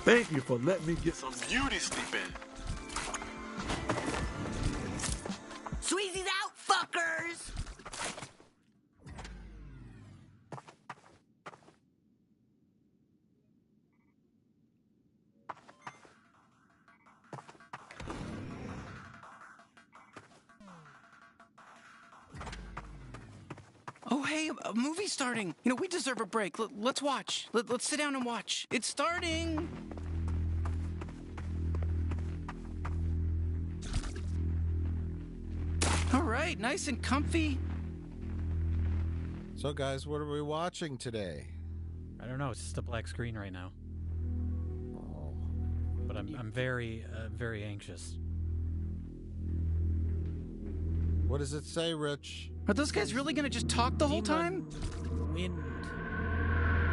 Thank you for letting me get some beauty sleep in. Sweezy's out, fuckers! Oh, hey, a movie's starting. You know, we deserve a break. Let's watch. Let's sit down and watch. It's starting. All right, nice and comfy. So, guys, what are we watching today? I don't know. It's just a black screen right now. Oh. But I'm very, very anxious. What does it say, Rich? Are those guys really gonna just talk the whole time? Wind.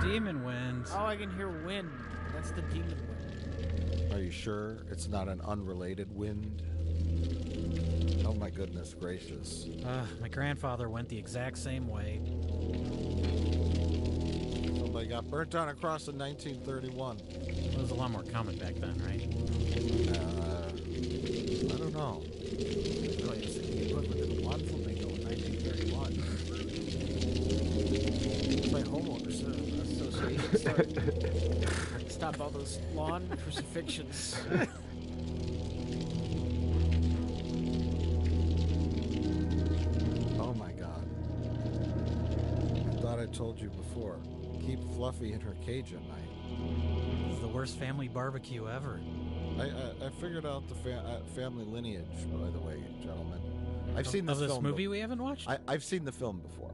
Demon wind. All I can hear wind. That's the demon wind. Are you sure it's not an unrelated wind? Oh my goodness gracious. My grandfather went the exact same way. Somebody got burnt down across in 1931. It was a lot more common back then, right? I don't know. My homeowners association started stop all those lawn crucifixions. Oh my God. I thought I told you before. Keep Fluffy in her cage at night. It's the worst family barbecue ever. I figured out the family lineage, by the way, gentlemen. I've seen this of this film movie we haven't watched? I've seen the film before,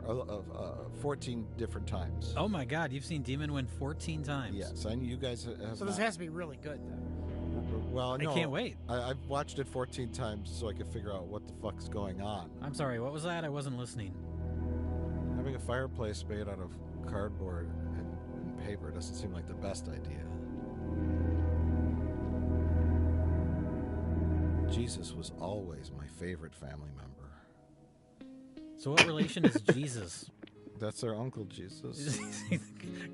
14 different times. Oh my God, you've seen Demon Wind 14 times. Yes, I know you guys have. So this has to be really good, then. Well, no, I can't wait. I've watched it 14 times so I can figure out what the fuck's going on. I'm sorry, what was that? I wasn't listening. Having a fireplace made out of cardboard and paper doesn't seem like the best idea. Jesus was always my favorite family member. So what relation is Jesus? That's our Uncle Jesus.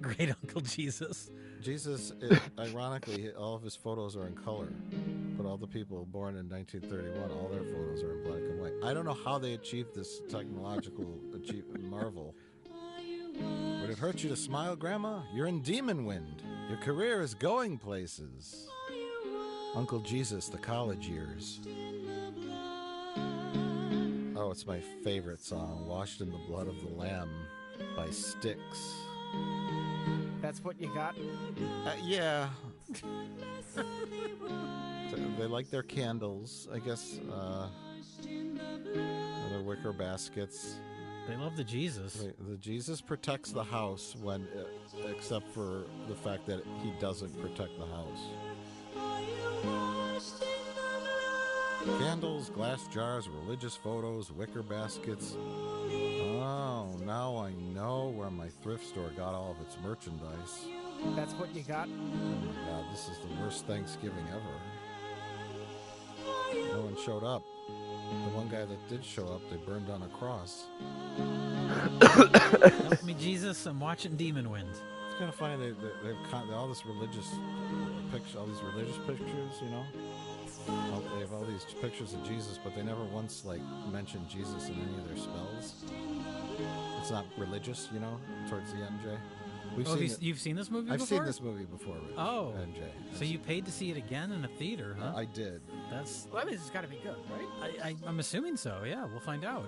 Great Uncle Jesus. Jesus, ironically, all of his photos are in color, but all the people born in 1931, all their photos are in black and white. I don't know how they achieved this technological marvel. Would it hurt you to smile, Grandma? You're in Demon Wind. Your career is going places. Uncle Jesus, the college years. Oh, it's my favorite song, Washed in the Blood of the Lamb by Styx. That's what you got? Yeah. They like their candles, I guess. Their wicker baskets. They love the Jesus. The Jesus protects the house when, except for the fact that he doesn't protect the house. Candles, glass jars, religious photos, wicker baskets. Oh, now I know where my thrift store got all of its merchandise. That's what you got? Oh my God, this is the worst Thanksgiving ever. No one showed up. The one guy that did show up, they burned on a cross. Help me, Jesus, I'm watching Demon Wind. It's kind of funny, they've all this religious picture, all these religious pictures, you know? They have all these pictures of Jesus, but they never once mention Jesus in any of their spells. It's not religious, you know, towards the end, Jay. You've seen this movie before? I've seen this movie before, Rich. Oh. And Jay. So you paid to see it again in a theater, huh? I did. That's. Well, that means it's got to be good, right? I'm assuming so, yeah. We'll find out.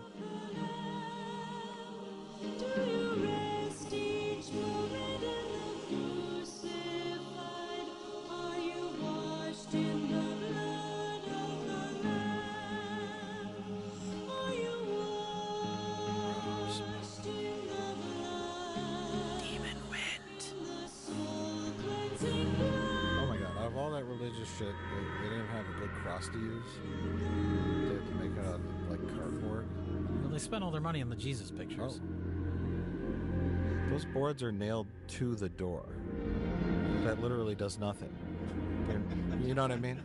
Shit, they didn't have a good cross to use. They had to make it out of cardboard. Well, they spent all their money on the Jesus pictures. Oh. Those boards are nailed to the door. That literally does nothing. You know what I mean?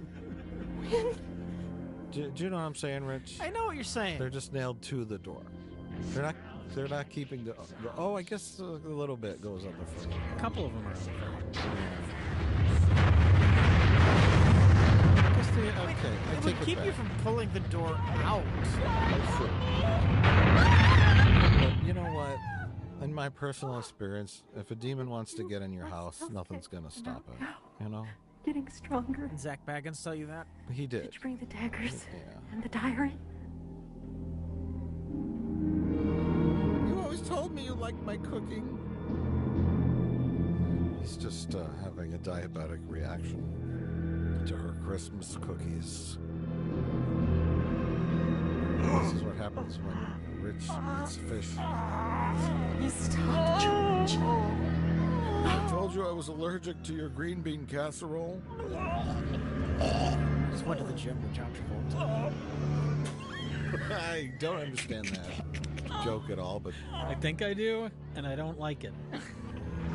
do you know what I'm saying, Rich? I know what you're saying. They're just nailed to the door. They're not keeping the I guess a little bit goes up the front. A couple of them are on the front. keep you from pulling the door out. But you know what? In my personal experience, if a demon wants to get in your house, nothing's gonna stop it. You know? Getting stronger. Did Zach Baggins tell you that? He did. Did you bring the daggers Yeah. and the diary? You always told me you liked my cooking. He's just having a diabetic reaction to her Christmas cookies. This is what happens when Rich eats fish. You stopped, George. I told you I was allergic to your green bean casserole. Just went to the gym with John Travolta. I don't understand that joke at all, but I think I do, and I don't like it.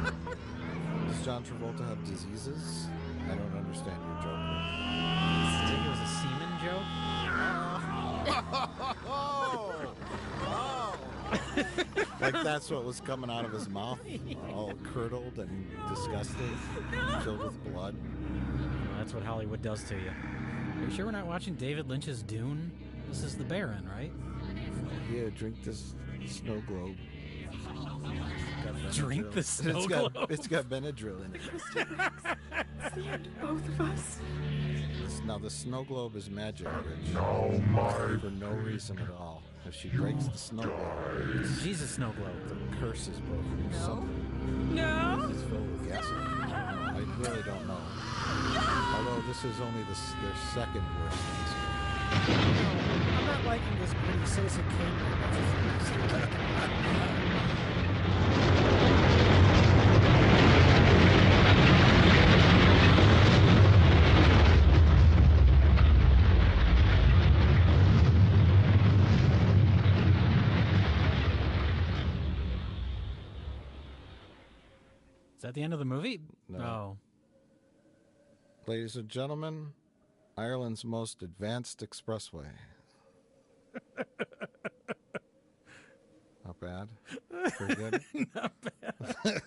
does John Travolta have diseases? I don't understand your joke. I think it was a semen joke. Like that's what was coming out of his mouth, all curdled and disgusting, filled with blood. That's what Hollywood does to you. Are you sure we're not watching David Lynch's Dune? This is the Baron, right? Here, drink this snow globe. Drink the snow It's globe. It's got Benadryl in it. It's the end of both of us. Now the snow globe is magic, Rich. For no reason at all. If she breaks the snow globe, Jesus snow globe. the curse is broken. No. It's filled with gasoline. I really don't know. Although this is only their second worst incident. I'm not liking this pretty Citizen Kane. Is that the end of the movie? No. Oh. Ladies and gentlemen, Ireland's most advanced expressway. Not bad. Pretty good. Not bad.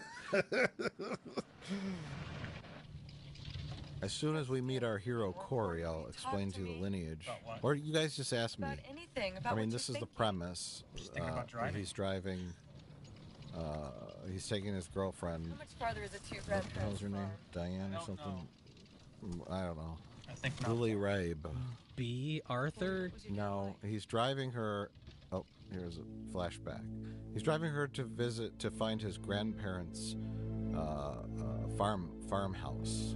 As soon as we meet our hero Corey, I'll explain to you the lineage. Or you guys just ask me. Anything I mean, this is the premise. He's driving. He's taking his girlfriend. How much farther is it to your What the hell's grandparents' her name? farm? Diane or something? I don't know. I think Lily Rabe. B. Arthur? No, he's driving her. Oh, here's a flashback. He's driving her to find his grandparents' farmhouse.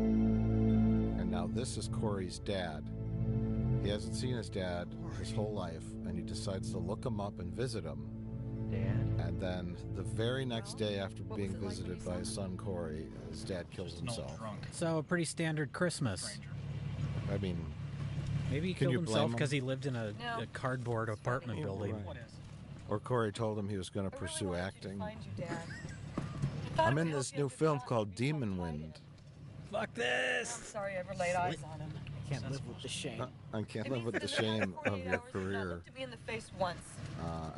And now this is Corey's dad. He hasn't seen his dad his whole life, and he decides to look him up and visit him. Dad. And then the very next day after being visited by his son Corey, his dad kills himself. So a pretty standard Christmas. I mean, Maybe he Can killed you himself blame him? because he lived in a No. cardboard apartment building. right. Or Corey told him he was going to pursue acting. Find you, Dad. I'm in this new film called Demon Wind. Fuck I'm this! sorry I ever laid eyes on him. Can't live with the shame. I can't live with the shame of your career. Looked at me in the face once.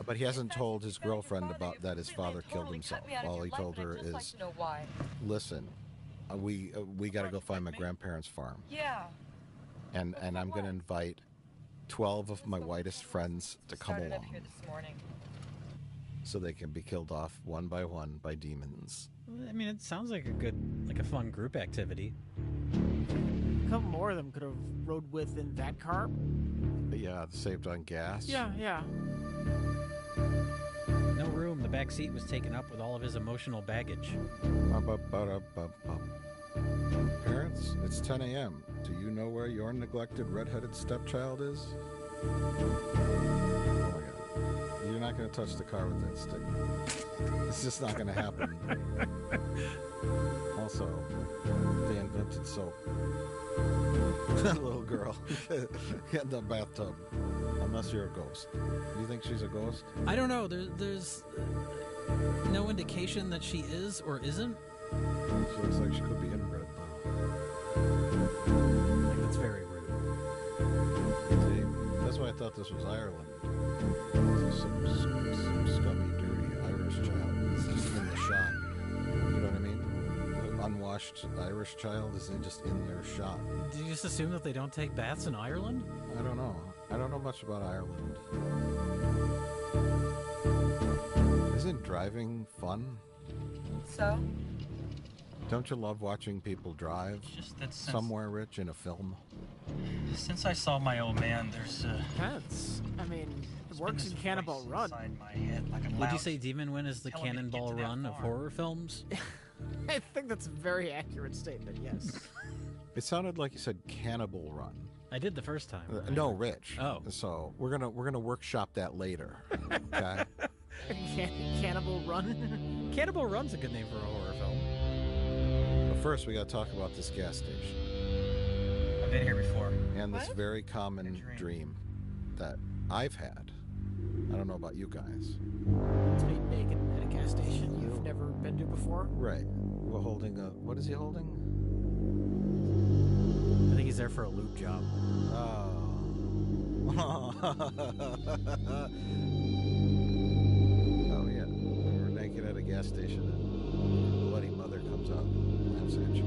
But he hasn't told his girlfriend about that his father killed himself. All he told her I'd like is, to know why. listen, we got to go find my grandparents' farm. Yeah. And I'm going to invite 12 of my whitest friends to come Started up along here this morning. so they can be killed off one by demons. I mean, it sounds like a fun group activity. A couple more of them could have rode with in that car. But yeah, saved on gas. Yeah. No room. The back seat was taken up with all of his emotional baggage. Parents, it's 10 a.m. Do you know where your neglected redheaded stepchild is? Oh my God. You're not going to touch the car with that stick. It's just not going to happen. Also, they invented soap. That little girl, get in the bathtub. Unless you're a ghost. Do you think she's a ghost? I don't know. There's no indication that she is or isn't. She looks like she could be inbred, though. I think that's very rude. See, that's why I thought this was Ireland. Some scummy, dirty Irish child. It's just in the shot. You know what I mean? unwashed Irish child is just in their shop. Did you just assume that they don't take baths in Ireland? I don't know. I don't know much about Ireland. Isn't driving fun? So? Don't you love watching people drive Just that sense. somewhere rich in a film? Since I saw my old man, there's Depends. I mean, it works in Cannonball Run. Would you say Demon Wind is the Cannonball Run of horror films? I think that's a very accurate statement, yes. It sounded like you said Cannibal Run. I did the first time. No, Rich. Oh. So we're gonna workshop that later. Okay. Cannibal Run? Cannibal Run's a good name for a horror film. But first, we got to talk about this gas station I've been here before. and this What? very common dream that I've had. I don't know about you guys. It's me naked at a gas station you've never been to before. Right. We're holding a. What is he holding? I think he's there for a lube job. Oh. Oh yeah. We're naked at a gas station and bloody mother comes out and has at you.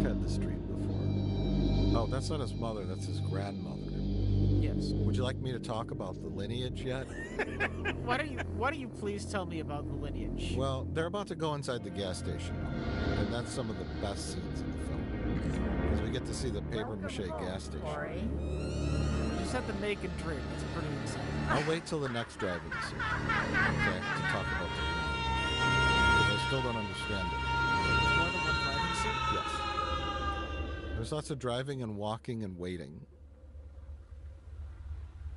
I've had this dream before. Oh, that's not his mother, that's his grandmother. Yes. Would you like me to talk about the lineage yet? Why don't you please tell me about the lineage? Well, they're about to go inside the gas station, and that's some of the best scenes in the film. Because we get to see the paper-mache gas station. You just had the naked dream. That's pretty exciting. I'll wait till the next driving scene, okay, to talk about the lineage. Because I still don't understand it. There's more than one driving scene? Yes. There's lots of driving and walking and waiting.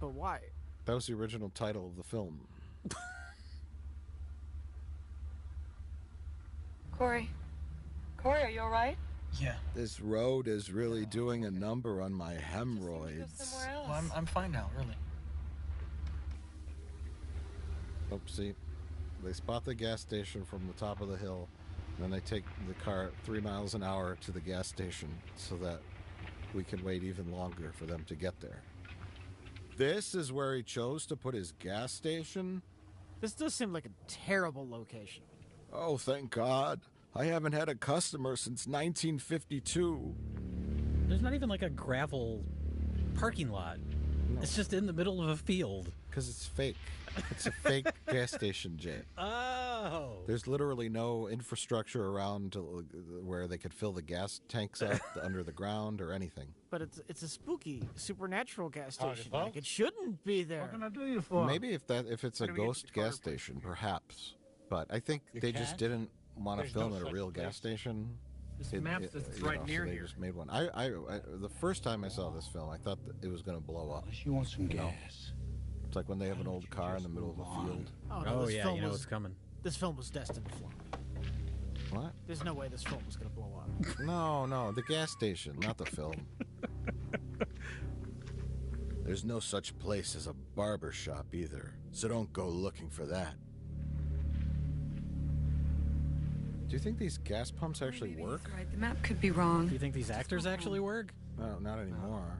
But why? That was the original title of the film. Corey, are you all right? Yeah. This road is really doing a number on my Go hemorrhoids. somewhere else. Well, I'm fine now, really. Oopsie. They spot the gas station from the top of the hill, and then they take the car 3 miles an hour to the gas station so that we can wait even longer for them to get there. This is where he chose to put his gas station? This does seem like a terrible location. Oh, thank God. I haven't had a customer since 1952. There's not even like a gravel parking lot. No. It's just in the middle of a field. Because it's fake. It's a fake gas station, Jay. Oh. There's literally no infrastructure around where they could fill the gas tanks up under the ground or anything. But it's a spooky, supernatural gas station. Like, it shouldn't be there. What can I do you for? Maybe if it's a ghost gas station, perhaps. But I think they just didn't want to film at a real gas station. This map says it's right so near they here. just made one. I the first time I saw this film, I thought that it was going to blow up. Unless you want some gas. It's like when they have an old car in the middle of a field. Oh, no, Oh this yeah, film you know was, what's coming. This film was destined to flop. What? There's no way this film was going to blow up. No, the gas station, not the film. There's no such place as a barber shop either, so don't go looking for that. Do you think these gas pumps actually Maybe work? he's right. The map could be wrong. Do you think these actors actually work? No, not anymore.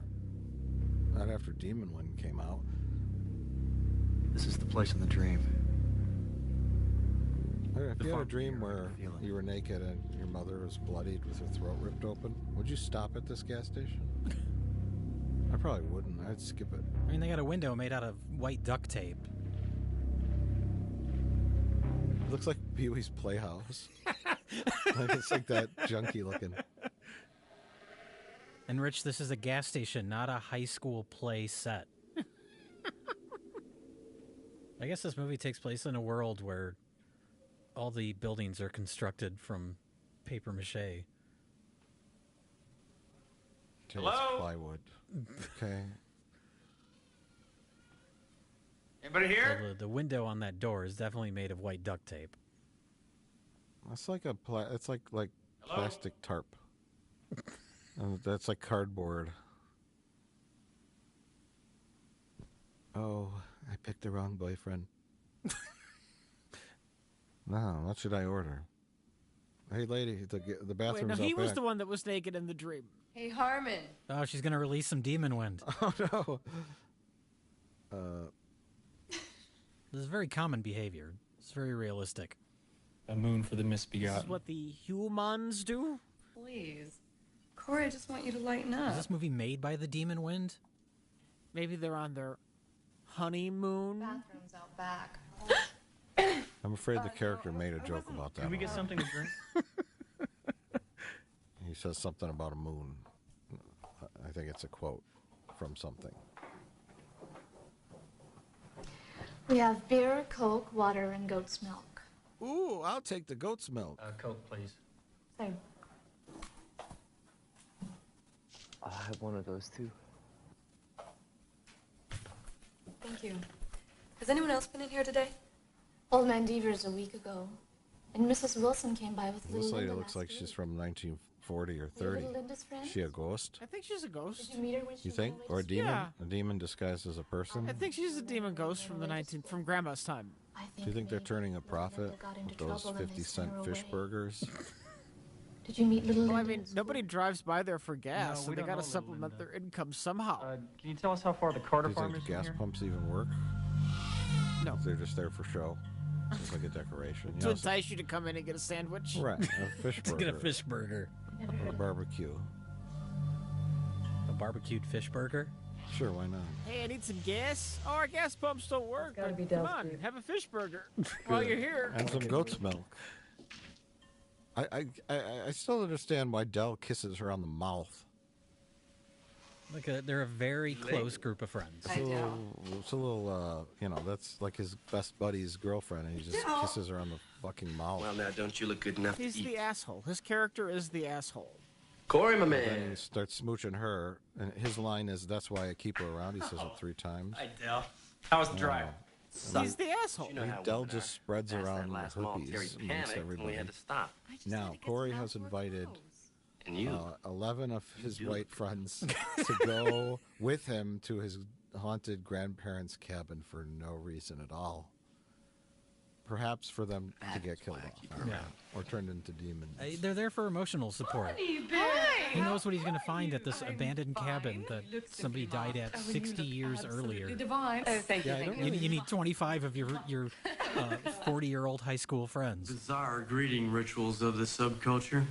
Not after Demon Wind came out. This is the place in the dream. If you had a fun dream fear where of feeling. you were naked and your mother was bloodied with her throat ripped open, would you stop at this gas station? I probably wouldn't. I'd skip it. I mean, they got a window made out of white duct tape. It looks like Pee-wee's Playhouse. Like it's like that junky looking. And Rich, this is a gas station, not a high school play set. I guess this movie takes place in a world where all the buildings are constructed from paper mache. Hello? Plywood. Okay. Anybody So the window on that door is definitely made of white duct tape. That's like it's like plastic tarp. That's like cardboard. Oh, I picked the wrong boyfriend. No, what should I order? Hey, lady, the Wait, bathroom's no, out he was back. the one that was naked in the dream. Hey, Harmon. Oh, she's going to release some demon wind. Oh no. This is very common behavior. It's very realistic. A moon for the This misbegotten. is what the humans do? Please. Corey, I just want you to lighten Is up. this movie made by the Demon Wind? Maybe they're on their honeymoon? Bathrooms out back. I'm afraid the character made a joke about that. Can we get something to drink? He says something about a moon. I think it's a quote from something. We have beer, Coke, water, and goat's milk. Ooh, I'll take the goat's milk. Coke, please. Same. I'll have one of those too. Thank you. Has anyone else been in here today? Old Man Devers a week ago. And Mrs. Wilson came by with This little lady Linda looks last like she's week. from 1940 or 30. Little Linda's friend? Is she a ghost? I think she's a ghost. Did you meet her when she You was on think? her way Or a to demon? Yeah. A demon disguised as a person? I think she's a demon ghost from from Grandma's time. I Do you think they're maybe turning a Linda profit got into with those trouble and they 50-cent sent her fish away. burgers? Did you meet little Well, I Linda? mean, in school? nobody drives by there for gas, No, so we they don't gotta know Little supplement Linda. their income somehow. Can you tell us how far the Carter Do you farm think is the from gas here? pumps even work? No. They're just there for show. It's like a decoration. To entice you to come in and get a sandwich. Right, a fish To burger. get a fish burger. Or a barbecue. A barbecued fish burger? Sure, why not? Hey, I need some gas. Oh, our gas pumps don't work. gotta But be come Del's on, food. have a fish burger while you're here. And some goat's milk. I still understand why Dell kisses her on the mouth. They're a very close group of friends. It's a little, that's like his best buddy's girlfriend, and he just kisses her on the fucking mouth. Well, now, don't you look good enough He's to eat? the asshole. His character is the asshole. Corey, my And then he man. starts smooching her, and his line is, "That's why I keep her around." He says it 3 times. Hi, Dell. How was the drive? He's the asshole. You know how Dell women just are. spreads Past around that last mall, herpes Terry amongst panicked, and everybody. we had to stop. Now, Corey has invited And you? 11 of his do. white friends to go with him to his haunted grandparents' cabin for no reason at all. Perhaps for them to get killed off Yeah. or turned into demons. They're there for emotional support. He knows what he's going to find at this abandoned cabin that somebody died at 60 years earlier. Divine. Oh, thank you. Thank You need 25 of your 40-year-old high school friends. Bizarre greeting rituals of the subculture.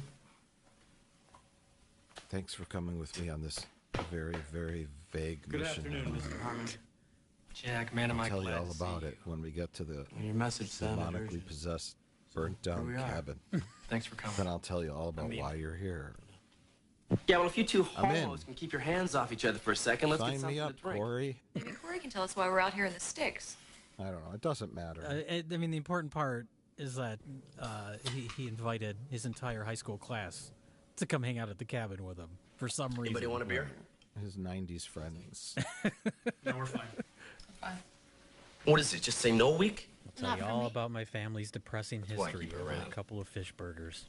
Thanks for coming with me on this very, very vague Good mission. afternoon, Mr. Harmon. Jack, man, am I I'll tell you glad all to see about you. it when we get to the Your message sounded demonically urgent. possessed, burnt down we are. cabin. Thanks for coming. Then I'll tell you all about mean- why you're here. Yeah, well, if you two I'm in. homos can keep your hands off each other for a second, let's get Sign something me up, to drink. Corey. Maybe Corey can tell us why we're out here in the sticks. I don't know. It doesn't matter. I mean, the important part is that he invited his entire high school class to come hang out at the cabin with him for some reason. Anybody want a beer? His 90s friends. No, we're fine. What is it, just say no week? I'll tell Not you for all me. about my family's depressing why I history keep it over a around. couple of fish burgers.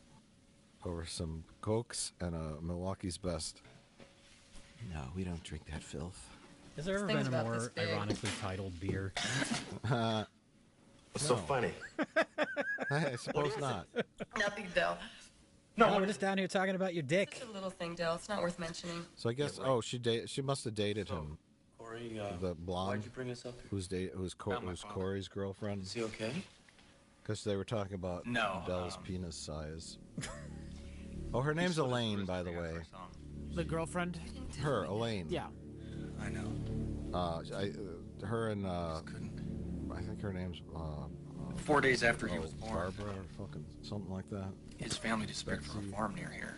Over some Cokes and a Milwaukee's Best. No, we don't drink that filth. Has there ever Thing's been a about this more big. ironically titled beer? What's so funny? I suppose not. Nothing, Del. No, we're just down here talking about your dick. It's a little thing, Del. It's not worth mentioning. So I guess, she must have dated him. Corey, The blonde, why'd you bring us up here? who's Found my father. Corey's girlfriend. Is he okay? Because they were talking about No, Dell's penis size. Oh, her name's Elaine, by the way. The girlfriend? Her, Elaine. Yeah. I know. Her and Couldn't. I think her name's 4 days after he was born, Barbara or fucking something like that. his family disappeared from a farm near here.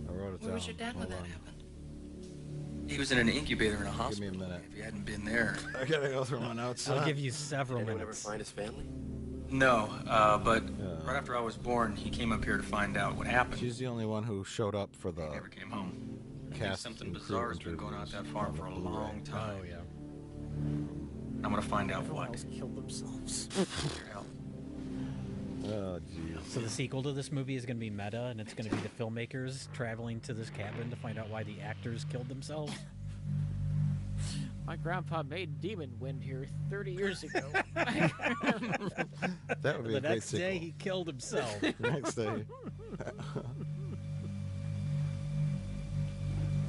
I wrote it down. Where was your dad when Hold that on. happened? He was in an incubator in a Give hospital. me a minute. If he hadn't been there. I gotta go through my notes. I'll give you several Anyone ever minutes. find his family? No, but Yeah. right after I was born, he came up here to find out what happened. She's the only one who showed up for the He never came home. I think cast something and crew bizarre has been going on at interviews that farm on for the a Blu-ray. long time. Oh, yeah. I'm gonna find out Everyone what. else killed themselves. With your help. Oh, jeez. So the sequel to this movie is going to be meta, and it's going to be the filmmakers traveling to this cabin to find out why the actors killed themselves. My grandpa made Demon Wind here 30 years ago. That would be The a great next day, sequel. he killed himself. The next day.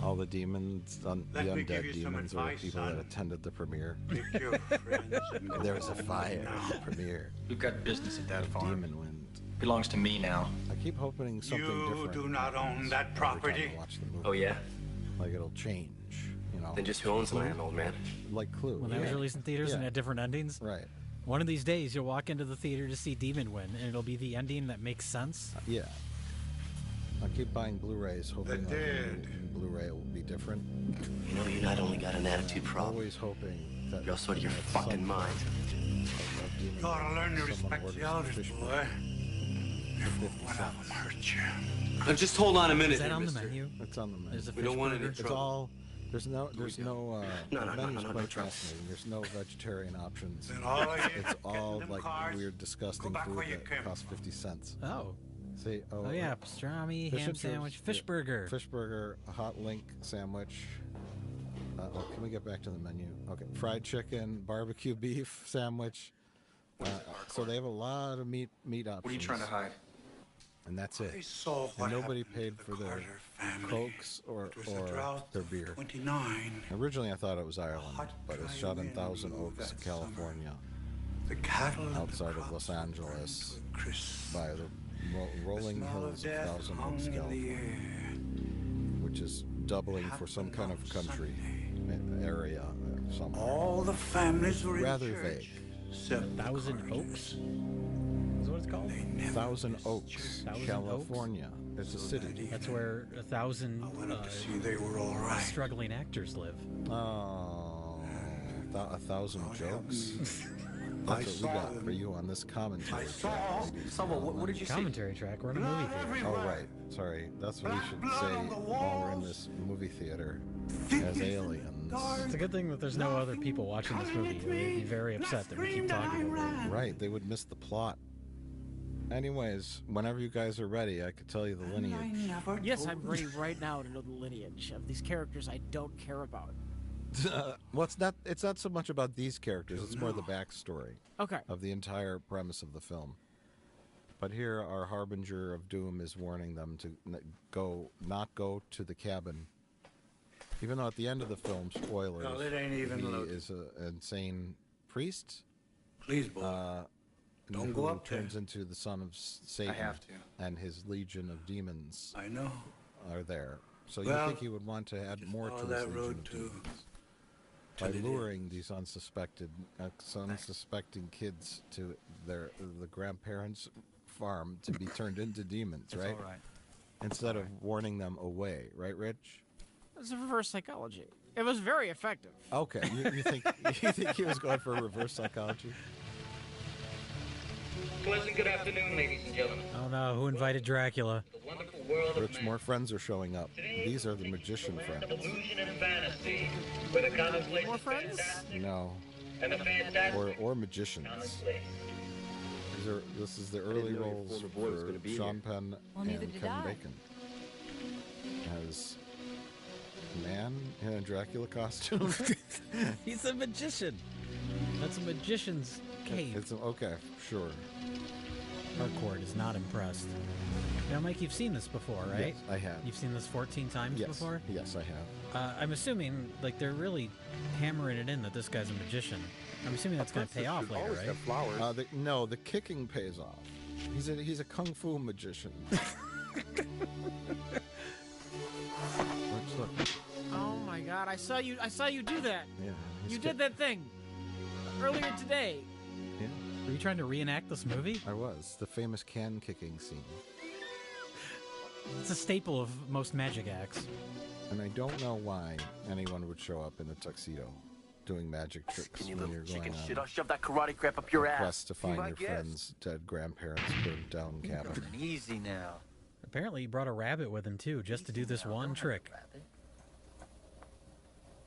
All the demons, the Let me give undead you some demons, were advice, people that son. attended the premiere. Pick your friends and There was a go fire now. at the premiere. We've got business at that farm. Demon Wind. Belongs to me now. I keep hoping something different. You do not own that every time property. I watch the movie. Oh, yeah? Like it'll change, you know. Then just who owns the land, old man? Like Clue. When that was released in theaters and had different endings. Right. One of these days, you'll walk into the theater to see Demon Win, and it'll be the ending that makes sense. Yeah. I keep buying Blu-rays, hoping The that dead. the Blu-ray will be different. You know, you not only got an attitude problem, Always hoping that you're also out of your at fucking some mind. point, You ought to learn to someone respect orders the elders, fish boy. burger Never for one 50 of them cents. hurt you. Now just hold on a minute Is that here, on the mister. menu? It's on the menu. There's a We fish don't want any burger. It's trouble. all there's no No, the menu's no quite trouble. fascinating. There's no vegetarian options. Then all of you It's get all in them like cars, weird, disgusting go back food where you that came costs from. 50 cents. Oh. See, Oh, yeah. Pastrami, fish ham and chips, sandwich, fish yeah, burger. Fish burger, a hot link sandwich. Can we get back to the menu? Okay, fried chicken, barbecue beef sandwich. So they have a lot of meat options. What are you trying to hide? And that's it. I saw And what nobody happened paid to for the their Carter family. Cokes or It was a drought their of beer. 29. Originally, I thought it was Ireland, hot, but it's dry shot in wind Thousand blew Oaks, that California, The cattle and the outside of crops Los were Angeles, burnt to a crisp. by the rolling The smell hills of death Thousand hung Oaks, in the California, air. which is doubling for some Happened kind on of country Sunday. area somewhere. All the families were in Rather church, vague. except the Thousand Carters. Oaks? Is what it's called? They never Thousand missed Oaks, church. Thousand California. It's a So city. that evening, That's where 1,000 I went up to see they were all right. struggling actors live. Oh, a thousand Oh, jokes. I That's what we saw got them. for you on this commentary I track, saw. ladies and Summer, what gentlemen. did you see? Commentary track. We're in a movie Blood theater. Oh, everywhere. right. Sorry. That's what we should Blood say on the while we're in walls. this movie theater as 50 aliens. It's a good thing that there's no other people watching this movie. They'd be very upset that we keep talking over it. Right. They would miss the plot. Anyways, whenever you guys are ready, I could tell you the lineage. Yes, I'm ready right now to know the lineage of these characters I don't care about. Well, it's not so much about these characters. It's more the backstory Okay. of the entire premise of the film. But here, our harbinger of doom is warning them to not go to the cabin. Even though at the end of the film, spoilers, Well, it ain't even he loaded. is an insane priest. Please, boy. Don't who go up turns there. into the son of Satan. I have to. And his legion of demons I know. are there. So Well, you think he would want to add more to follow his that legion road of to demons by it luring these unsuspecting kids to the grandparents' farm to be turned into demons, right? all right. Instead of warning them away, right, Rich? It's a reverse psychology. It was very effective. Okay, you think he was going for reverse psychology? Pleasant good afternoon, ladies and gentlemen. Oh no, who invited Dracula? The wonderful world of Rich, man. more friends are showing up. These are the magician The land of friends. illusion and fantasy, where the commonplace More is friends? fantastic No, and the fantastic or magicians. commonplace. This is the early know your roles former boy was for gonna be Sean Penn Well, neither and did Kevin I. Bacon as a man in a Dracula costume. He's a magician. That's a magician's cave. It's okay, sure. Harcourt is not impressed. Now, Mike, you've seen this before, right? Yes, I have. You've seen this 14 times Yes, before? yes, I have. I'm assuming, like, they're really hammering it in that this guy's a magician. I'm assuming that's going to pay off later, right? No, the kicking pays off. He's a kung fu magician. Look. Oh my God! I saw you do that. Yeah. You did that thing earlier today. Yeah, Were you trying to reenact this movie? I was. The famous can kicking scene. It's a staple of most magic acts. And I don't know why anyone would show up in a tuxedo doing magic tricks Skinny when little you're chicken going shit. on I'll shove that karate crap up your a ass. quest to find I your guess. friend's dead grandparents' burnt down cabin. Easy now. Apparently, he brought a rabbit with him, too, just to do this one trick.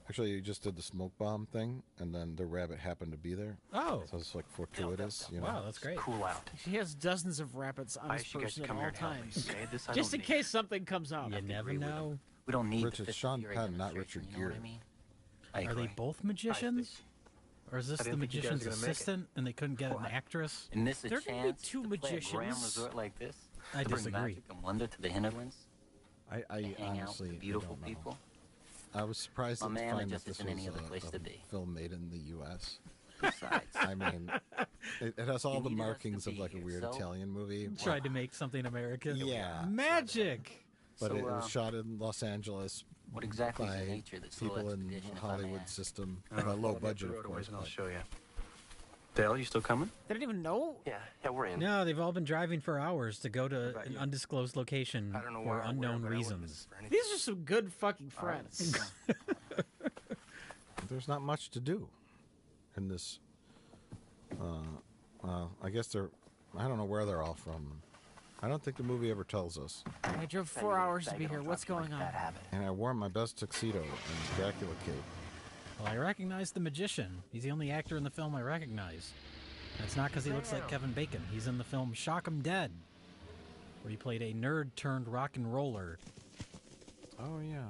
Actually, you just did the smoke bomb thing, and then the rabbit happened to be there. Oh. So it's like fortuitous, you know? Wow, that's great. Cool out. He has dozens of rabbits on I his should get person to at come all here and help me. times, Okay, this I just don't in need. case something comes up. You never agree with know. We don't need Rich, the it's 50 Sean theory Penn, not demonstration, Richard you know what I Gere. mean? I Are they agree. both magicians? Or is this I the didn't think you guys magician's were gonna make it. assistant and they couldn't get an actress? And this a There can be chance two to play a magicians. grand resort like this? I to bring disagree. magic and wonder to the hinterlands? I To hang out honestly with the beautiful don't know. people? I was surprised Oh, to man, it find just that this isn't was any other place a to be. film made in the U.S. Besides, I mean, it has all You the needed us to markings of be like a here, weird so- Italian movie. Tried to make something American. Yeah. Magic. But So, it was shot in Los Angeles what exactly is the by nature of this little people in expedition, if I may Hollywood ask? system. I don't By know, low follow me up budget, the of road a ways course. and I'll but- show you. Dale, you still coming? They didn't even know. Yeah, we're in. No, they've all been driving for hours to go to an undisclosed location I don't know for where or unknown where, but I wouldn't miss reasons. this for anything. These are some good fucking friends. There's not much to do in this. I guess they're. I don't know where they're all from. I don't think the movie ever tells us. I drove 4 hours to be here. What's going on? And I wore my best tuxedo and Dracula cape. Well, I recognize the magician. He's the only actor in the film I recognize. And it's not because he looks like Kevin Bacon. He's in the film Shock 'Em Dead, where he played a nerd turned rock and roller Oh yeah.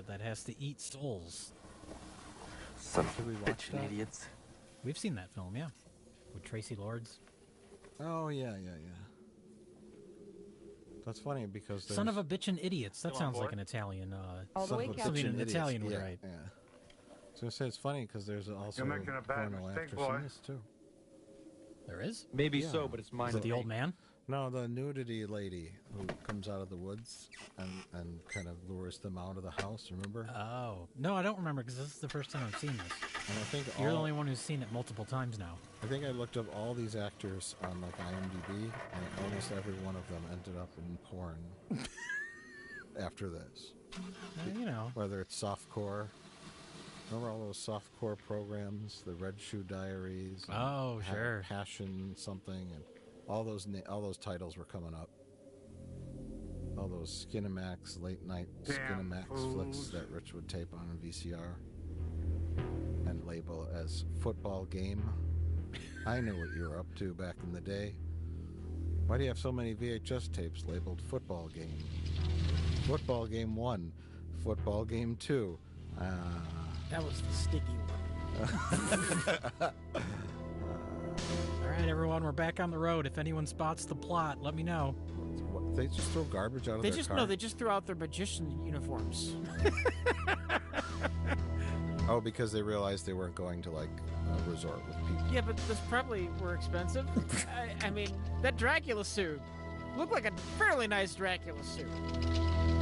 that has to eat souls. Son Should we of watch bitchin' that? idiots. We've seen that film, yeah, with Tracy Lords. Oh yeah. That's funny because Son of there's- a bitchin' idiots. That Still on sounds like board? an Italian. All the Son way, of a Captain. Something bitchin' an idiots. Italian would yeah, write. Yeah. So I say it's funny because there's also You're making a bad porno mistake, actress boy. in this too. There is? Maybe Yeah. so, but it's mine. Is it the old man? No, the nudity lady who comes out of the woods and kind of lures them out of the house. Remember? Oh. No, I don't remember because this is the first time I've seen this. And I think You're the only one who's seen it multiple times now. I think I looked up all these actors on like IMDb, and almost every one of them ended up in porn after this. You know. Whether it's softcore. Remember all those softcore programs, the Red Shoe Diaries? and Oh, sure. Passion something, and all those titles were coming up. All those Skinamax late night Damn Skinamax fools. flicks that Rich would tape on a VCR and label as football game. I knew what you were up to back in the day. Why do you have so many VHS tapes labeled football game? Football game 1, football game 2. That was the sticky one. All right, everyone, we're back on the road. If anyone spots the plot, let me know. What, they just throw garbage out of They their just car? no, they just threw out their magician uniforms. Oh, because they realized they weren't going to like a resort with people. Yeah, but those probably were expensive. I mean, that Dracula suit looked like a fairly nice Dracula suit.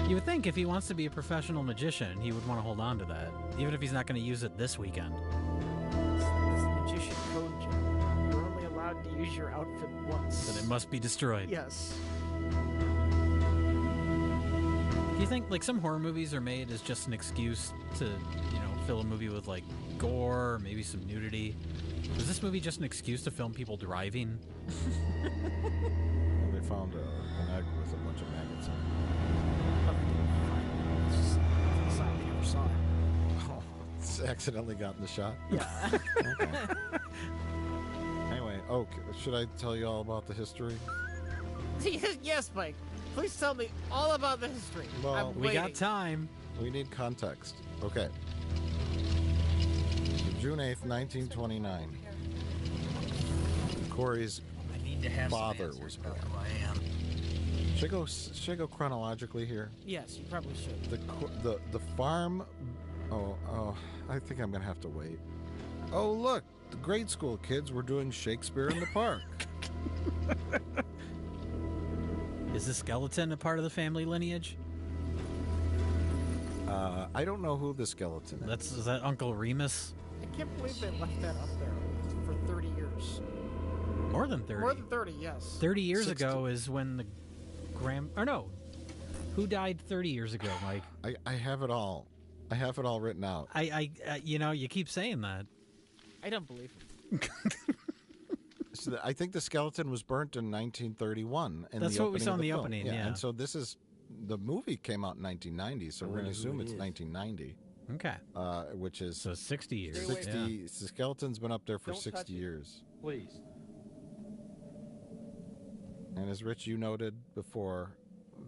You would think if he wants to be a professional magician, he would want to hold on to that, even if he's not going to use it this weekend. This magician code, Jim. You're only allowed to use your outfit once. Then it must be destroyed. Yes. Do you think like some horror movies are made as just an excuse to, you know, fill a movie with like gore, or maybe some nudity? Is this movie just an excuse to film people driving? And they found an egg with a bunch of maggots in it. It's just the side we never saw it. Oh, it's accidentally got in the shot. Yeah. Okay. Anyway, should I tell you all about the history? Yes, Mike. Please tell me all about the history. Well, I'm We got waiting. time. We need context. Okay. June 8th, 1929. Corey's I need to have father some was answers about born. who I am. Should I go chronologically here? Yes, you probably should. The farm. Oh, I think I'm gonna have to wait. Oh, look, the grade school kids were doing Shakespeare in the park. Is the skeleton a part of the family lineage? I don't know who the skeleton is. Is that Uncle Remus? I can't believe they left that up there for 30 years. More than 30. More than 30, yes. 30 years 60. ago is when the no. Who died 30 years ago, Mike? I have it all. I have it all written out. You know, you keep saying that. I don't believe him. So I think the skeleton was burnt in 1931. That's what we saw in the opening, yeah. And so the movie came out in 1990, so we're going to assume it's 1990. Okay. Which is So 60 years. 60. Yeah. The skeleton's been up there for Don't 60 touch it. years. Please. And as Rich, you noted before,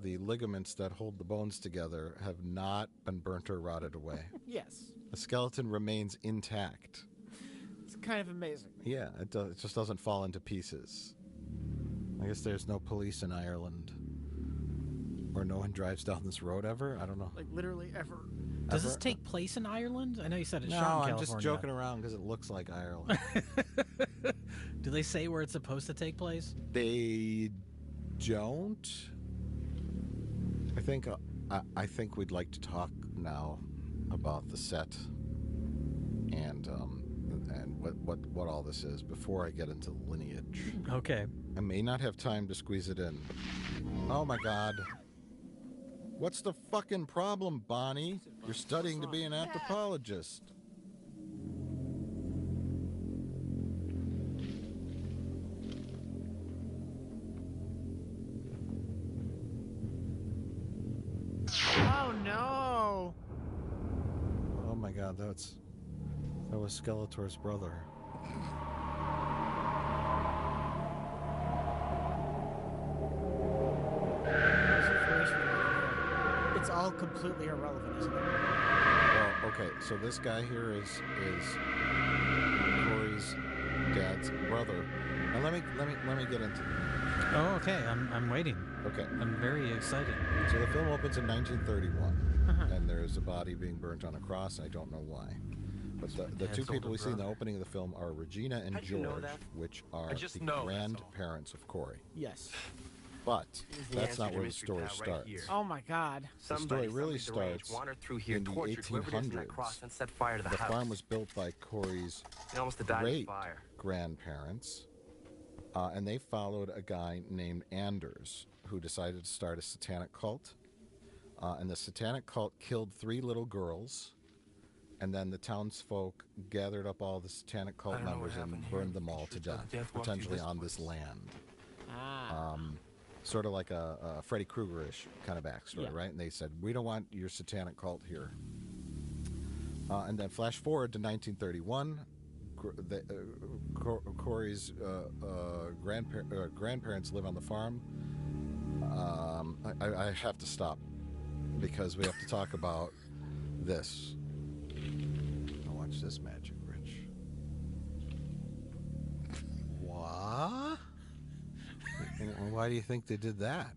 the ligaments that hold the bones together have not been burnt or rotted away. Yes. The skeleton remains intact. It's kind of amazing. Yeah, it just doesn't fall into pieces. I guess there's no police in Ireland. Or no one drives down this road ever? I don't know. Like, literally ever. Does this take place in Ireland? I know you said it's No, shot in I'm California. just joking around because it looks like Ireland. Do they say where it's supposed to take place? They don't. I think we'd like to talk now about the set and what all this is before I get into the lineage. Okay. I may not have time to squeeze it in. Oh my God. What's the fucking problem, Bonnie? You're studying to be an anthropologist. Oh no! Oh my God, that was Skeletor's brother. It's all completely irrelevant, isn't it? Well, okay, so this guy here is Corey's dad's brother. Now let me get into it. Oh, okay. I'm waiting. Okay. I'm very excited. So the film opens in 1931, and there's a body being burnt on a cross. I don't know why. But the two people we see in the opening of the film are Regina and George, which are the grandparents of Corey. Yes. But that's not where the story starts. Oh my God. The story really starts in the 1800s. The farm was built by Corey's great-grandparents, and they followed a guy named Anders, who decided to start a satanic cult. And the satanic cult killed 3 little girls, and then the townsfolk gathered up all the satanic cult members and burned them all to death, potentially on this land. Sort of like a Freddy Krueger-ish kind of backstory, right? And they said, we don't want your satanic cult here. And then flash forward to 1931, Corey's grandparents live on the farm. I have to stop because we have to talk about this. Now watch this magic, Rich. What? Why do you think they did that?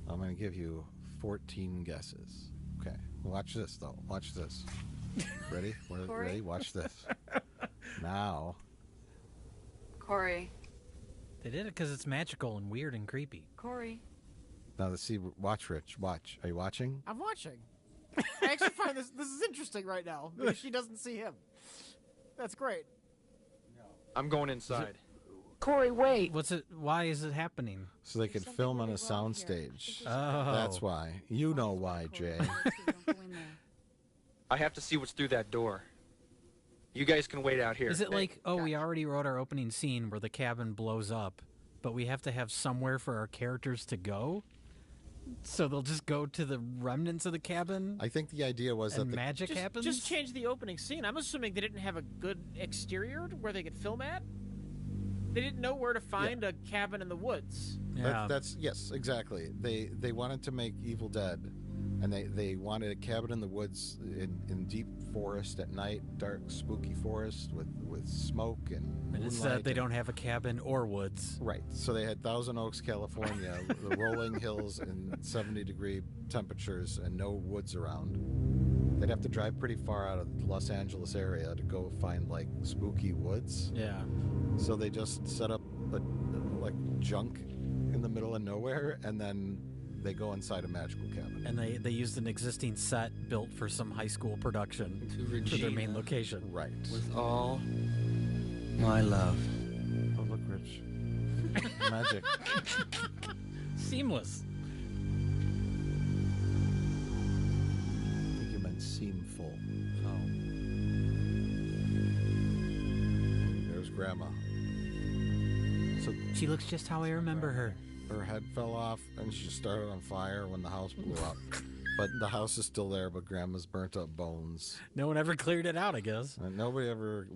I'm going to give you 14 guesses. Okay, watch this though. Watch this. Ready? Ready? Watch this. Now. Corey. They did it because it's magical and weird and creepy. Corey. Now let's see. Watch, Rich. Watch. Are you watching? I'm watching. I actually find this is interesting right now because she doesn't see him. That's great. I'm going inside. Corey, wait. What's it? Why is it happening? So they could film on a soundstage. Oh. That's why. You know why, Jay. I have to see what's through that door. You guys can wait out here. Is it like, oh, we already wrote our opening scene where the cabin blows up, but we have to have somewhere for our characters to go? So they'll just go to the remnants of the cabin? I think the idea was that magic happens? Just change the opening scene. I'm assuming they didn't have a good exterior where they could film at. They didn't know where to find a cabin in the woods. Yeah. That's yes, exactly. They wanted to make Evil Dead, and they wanted a cabin in the woods in deep forest at night, dark, spooky forest with smoke and instead they don't have a cabin or woods. Right. So they had Thousand Oaks, California, the rolling hills and 70-degree temperatures and no woods around. They'd have to drive pretty far out of the Los Angeles area to go find like spooky woods. Yeah. So they just set up like junk in the middle of nowhere, and then they go inside a magical cabin. And they used an existing set built for some high school production for their main location. Right. With all my love. Oh, look, Rich. Magic. Seamless. I think you meant seamful. Oh. There's Grandma. So she looks just how I remember her. Her head fell off, and she started on fire when the house blew up. But the house is still there, but Grandma's burnt up bones. No one ever cleared it out, I guess. And nobody ever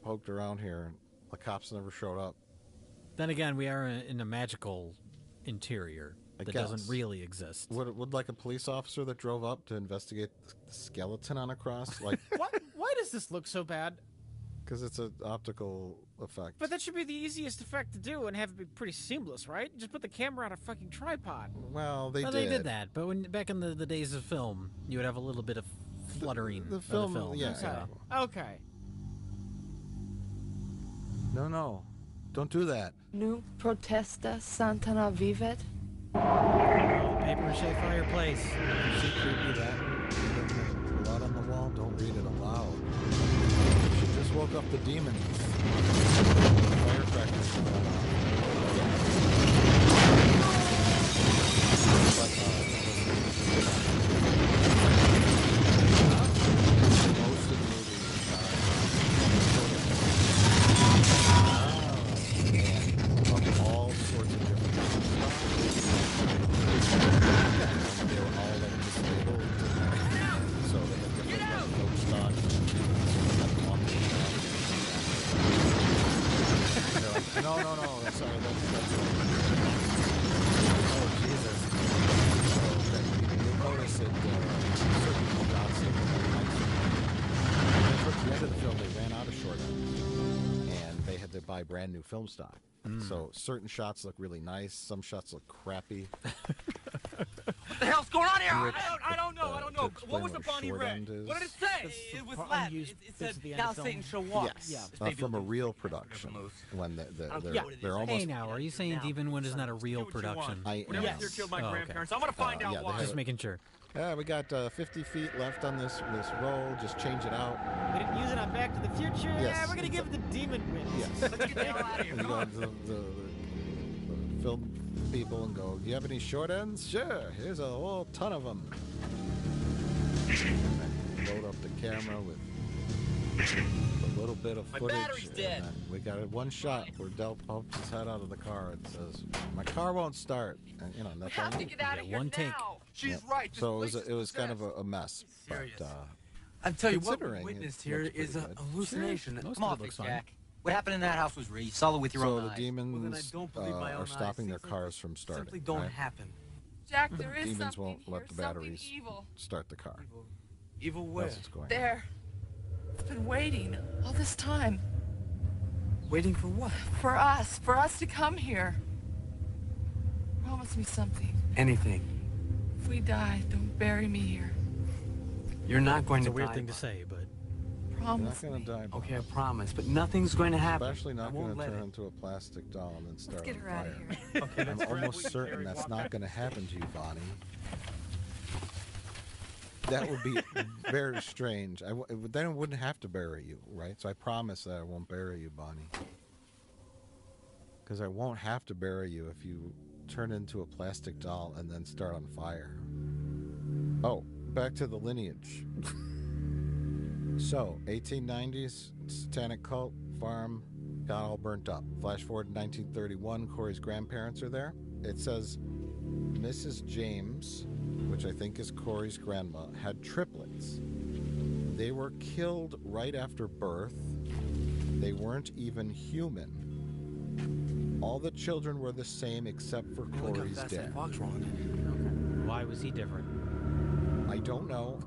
poked around here. The cops never showed up. Then again, we are in a magical interior that doesn't really exist. Would like a police officer that drove up to investigate the skeleton on a cross? Like, Why does this look so bad? Because it's an optical effect. But that should be the easiest effect to do and have it be pretty seamless, right? Just put the camera on a fucking tripod. Well, they They did that, but back in the days of film, you would have a little bit of fluttering. The of film, the film. yeah. Okay. No. Don't do that. Nu protesta Santana vivet? Paper mache fireplace. See creepy that? Blood on the wall, don't read it aloud. She just woke up the demons. Firecrackers are going off. But, most of the movie and of all sorts of different they were all like disabled, so they had different like coach stocks. No, sorry, that's oh Jesus. So you'll notice that certain shots and then towards the end of the film they ran out of short ends and they had to buy brand new film stock. So certain shots look really nice, some shots look crappy. What the hell's going on here? I don't know. What was the Bonnie Red? What did it say? It was Latin. It said, now Satan shall walk. Yes, from a real production. When they're almost... Hey, now, are you saying Demon Wind is not a real production? I am. Yes. Killed my grandparents. I'm going to find out why. Just making sure. Yeah, we got 50 feet left on this roll. Just change it out. We didn't use it on Back to the Future. Yes. Yeah, we're going to give it the Demon Wind. Yes. Let's get the hell out of here. We go to the film people and go, do you have any short ends? Sure, here's a whole ton of them. And then load up the camera with a little bit of footage. My battery's dead. And we got it one shot where Del pumps his head out of the car and says, my car won't start. And, you know, We have to get out of here one take. now. She's right. So it was kind of a mess. Serious. But, I'll tell you what we considering witnessed it here looks is a pretty good. hallucination. Most Come of off it looks it, fine. Jack. What happened in that house was real. You saw it with your So own the eyes. demons Well, then I don't believe my own are stopping eyes. their Things cars from starting. Simply don't right? happen. Jack, there is Demons something won't here, let the something batteries evil. start the car. Evil where? That's what's going on. There. It's been waiting all this time. Waiting for what? For us to come here. Promise me something. Anything. If we die, don't bury me here. You're not going It's to a weird die. thing to say, but You're not Promise going me. to die. Bob. Okay, I promise, but nothing's going to happen. Especially I not won't going to let turn it. into a plastic doll and then start Let's get on her out of fire. here. Okay, I'm that's almost certain that's not going to happen to you, Bonnie. That would be very strange. Then I wouldn't have to bury you, right? So I promise that I won't bury you, Bonnie. Because I won't have to bury you if you turn into a plastic doll and then start on fire. Oh, back to the lineage. So, 1890s, satanic cult, farm, got all burnt up. Flash forward to 1931, Corey's grandparents are there. It says Mrs. James, which I think is Corey's grandma, had triplets. They were killed right after birth. They weren't even human. All the children were the same except for Corey's dad. why was he different? I don't know.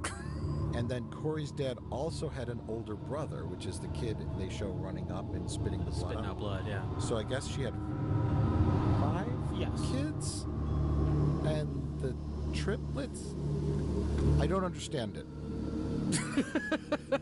And then Corey's dad also had an older brother, which is the kid they show running up and spitting the blood Spitting out blood, yeah. So I guess she had 5 kids? And the triplets? I don't understand it. I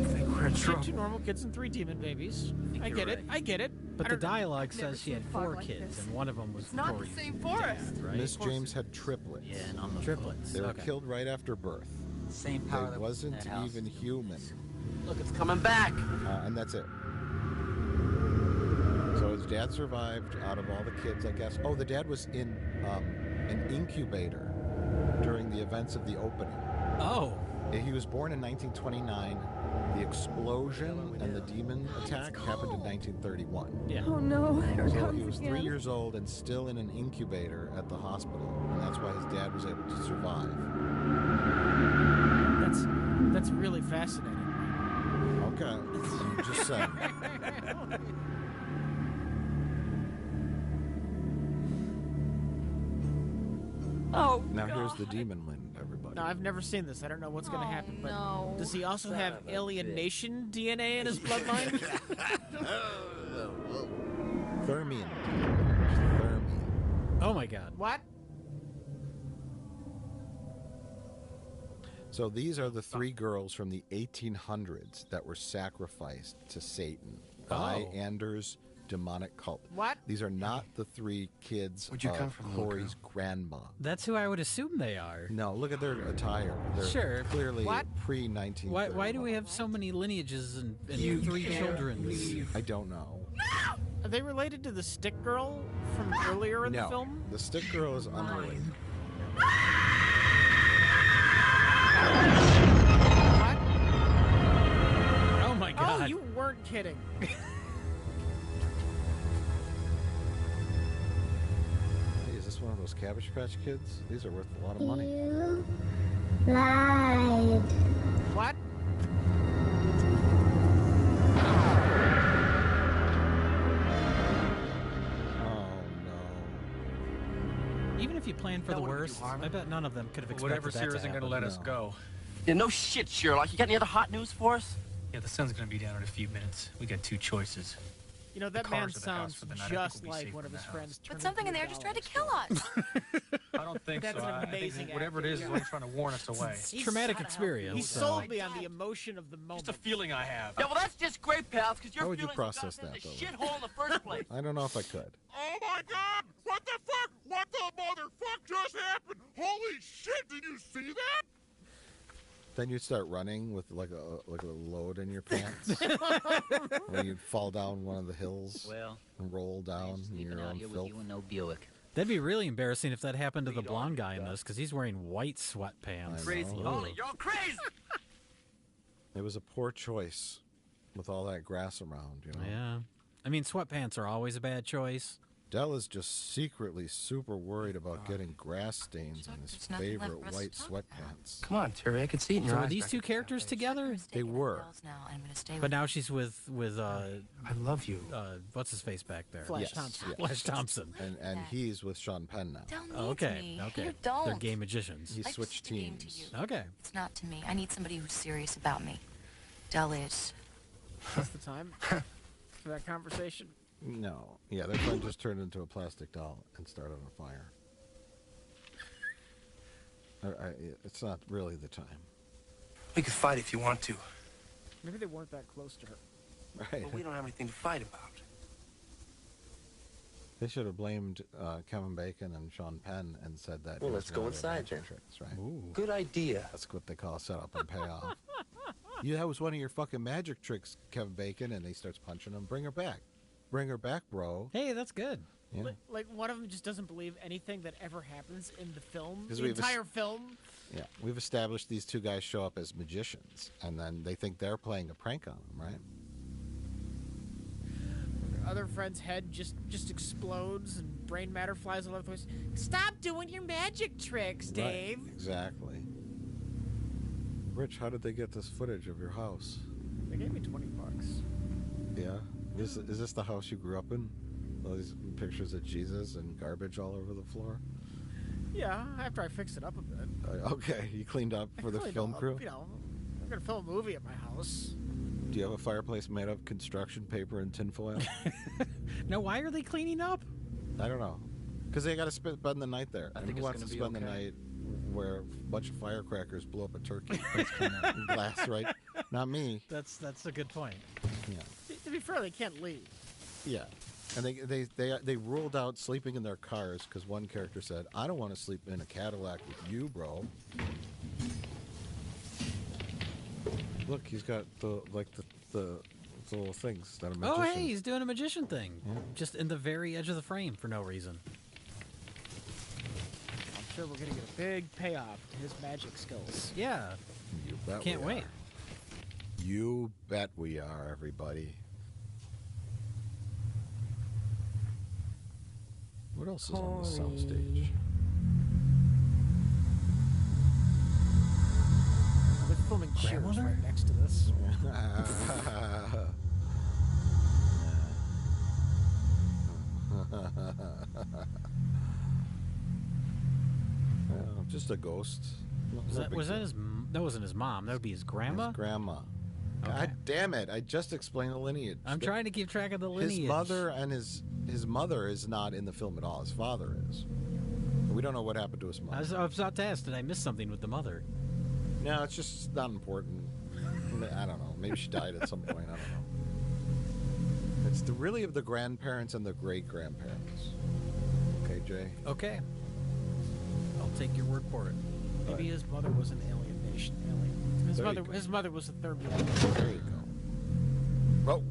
think we're in She had trouble. 2 normal kids and 3 demon babies. I get it. I get it. But I the don't- dialogue Never says she had seen fog 4 like kids, this. and one of them was It's not the Corey's same forest. dad, right? Miss James had triplets. Yeah, and on the Triplets. They were okay. killed right after birth. same power They that was in wasn't that house. even human. Look, it's coming back. And that's it. So his dad survived out of all the kids, I guess. Oh, the dad was in an incubator during the events of the opening. Oh. He was born in 1929. The explosion and the demon attack happened in 1931. Yeah. Oh no, here it So comes he was 3 again. years old and still in an incubator at the hospital, and that's why his dad was able to survive. That's really fascinating. Okay, I'm just saying. Oh, Now God. here's the demon wind, everybody. No, I've never seen this. I don't know what's going to happen. But no. does he also Son have of a Alien bitch. Nation DNA in his bloodline? Thermian. Oh my god. What? So these are the three girls from the 1800s that were sacrificed to Satan by Oh. Anders' demonic cult. What? These are not the three kids Where'd you of come from, little Corey's grandma. That's who I would assume they are. No, look at their attire. They're Sure. clearly What? pre-1930. Why do we have so many lineages and three children? I don't know. Are they related to the stick girl from earlier in the No, film? the stick girl is unrelated. What? Oh my god. Oh, you weren't kidding. Hey, is this one of those Cabbage Patch Kids? These are worth a lot of money. You lied. What? Oh no. Even if you plan for That the wouldn't do worst, harm. I bet none of them could have expected Whatever that here to isn't going to happen. let us go. Yeah, no shit, Sherlock. You got any other hot news for us? Yeah, the sun's going to be down in a few minutes. We got two choices. You know, that The man cars at the house sounds for the night. I think just we'll be like safe one of from his the friends. But something in there just tried to kill us. I don't think That's so. an I think amazing whatever it is acting. is trying to warn us away. It's traumatic experience. He so- sold me on the emotion of the moment. Just a feeling I have. Yeah, well, that's just great, pals, because How your would you feelings process got that, sent though? to shithole in the first place. I don't know if I could. Oh my god! What the fuck? What the motherfuck just happened? Holy shit, did you see that? Then you'd start running with like a load in your pants. Or you'd fall down one of the hills Well, and roll down in your own filth. and no Buick. That'd be really embarrassing if that happened to the blonde guy in this, because he's wearing white sweatpants. I Crazy. know. All of y'all crazy. It was a poor choice with all that grass around, you know. Yeah. I mean, sweatpants are always a bad choice. Dell is just secretly super worried about getting grass stains on his There's nothing left favorite for us to white talk sweatpants. Come on, Terry. I can see it in your So are eyes. these back two there. characters together? They were. Now. I'm gonna stay But now she's with I love you. what's his face back there? Flash Yes, Thompson. yes. Flash Thompson. And he's with Sean Penn now. Del needs Okay, me. okay. You don't. They're gay magicians. He I switched just came to teams. you. Okay. It's not to me. I need somebody who's serious about me. Del is. That's the time for that conversation. No. Yeah, their friend just turned into a plastic doll and started a fire. It's not really the time. We could fight if you want to. Maybe they weren't that close to her. Right. But we don't have anything to fight about. They should have blamed Kevin Bacon and Sean Penn and said that. Well, it let's was go one of their inside magic then. tricks, right? Ooh. Good idea. That's what they call set up and pay off. Yeah, that was one of your fucking magic tricks, Kevin Bacon, and he starts punching him. Bring her back. Bring her back, bro. Hey, that's good. Yeah. Like one of them just doesn't believe anything that ever happens in the film. 'Cause The we've entire film. Yeah, we've established these two guys show up as magicians, and then they think they're playing a prank on them, right? Other friend's head just explodes and brain matter flies all over the place. Stop doing your magic tricks, Dave. Right, exactly. Rich, how did they get this footage of your house? They gave me $20. Yeah? Is this the house you grew up in? All these pictures of Jesus and garbage all over the floor? Yeah, after I fixed it up a bit. Okay, you cleaned up for the Cleaned film up, crew? You know, I'm gonna film a movie at my house. Do you have a fireplace made of construction paper and tinfoil? Now, why are they cleaning up? I don't know. Because they got to spend the night there. I And think who it's wants to gonna be spend the okay. night where a bunch of firecrackers blew up a turkey in glass, right? Not me. That's a good point. Yeah. To be fair, they can't leave. Yeah. And they ruled out sleeping in their cars because one character said, "I don't want to sleep in a Cadillac with you, bro." Look, he's got the little things that a magician. Oh, hey, he's doing a magician thing. Yeah. Just in the very edge of the frame for no reason. I'm sure we're gonna get a big payoff to his magic skills. Yeah. You bet Can't we wait. are. You bet we are, everybody. What else is on the soundstage? They're filming Cheers right next to this. Just a ghost. Was that his? That wasn't his mom. That would be his grandma. His grandma. Okay. God damn it! I just explained the lineage. I'm trying to keep track of the lineage. His mother and his mother is not in the film at all. His father is. We don't know what happened to his mother. I was about to ask, did I miss something with the mother? No, it's just not important. I don't know. Maybe she died at some point. I don't know. It's really of the grandparents and the great-grandparents. Okay, Jay? Okay. I'll take your word for it. Maybe his mother was an alien. His mother was a third one. There you go. Oh!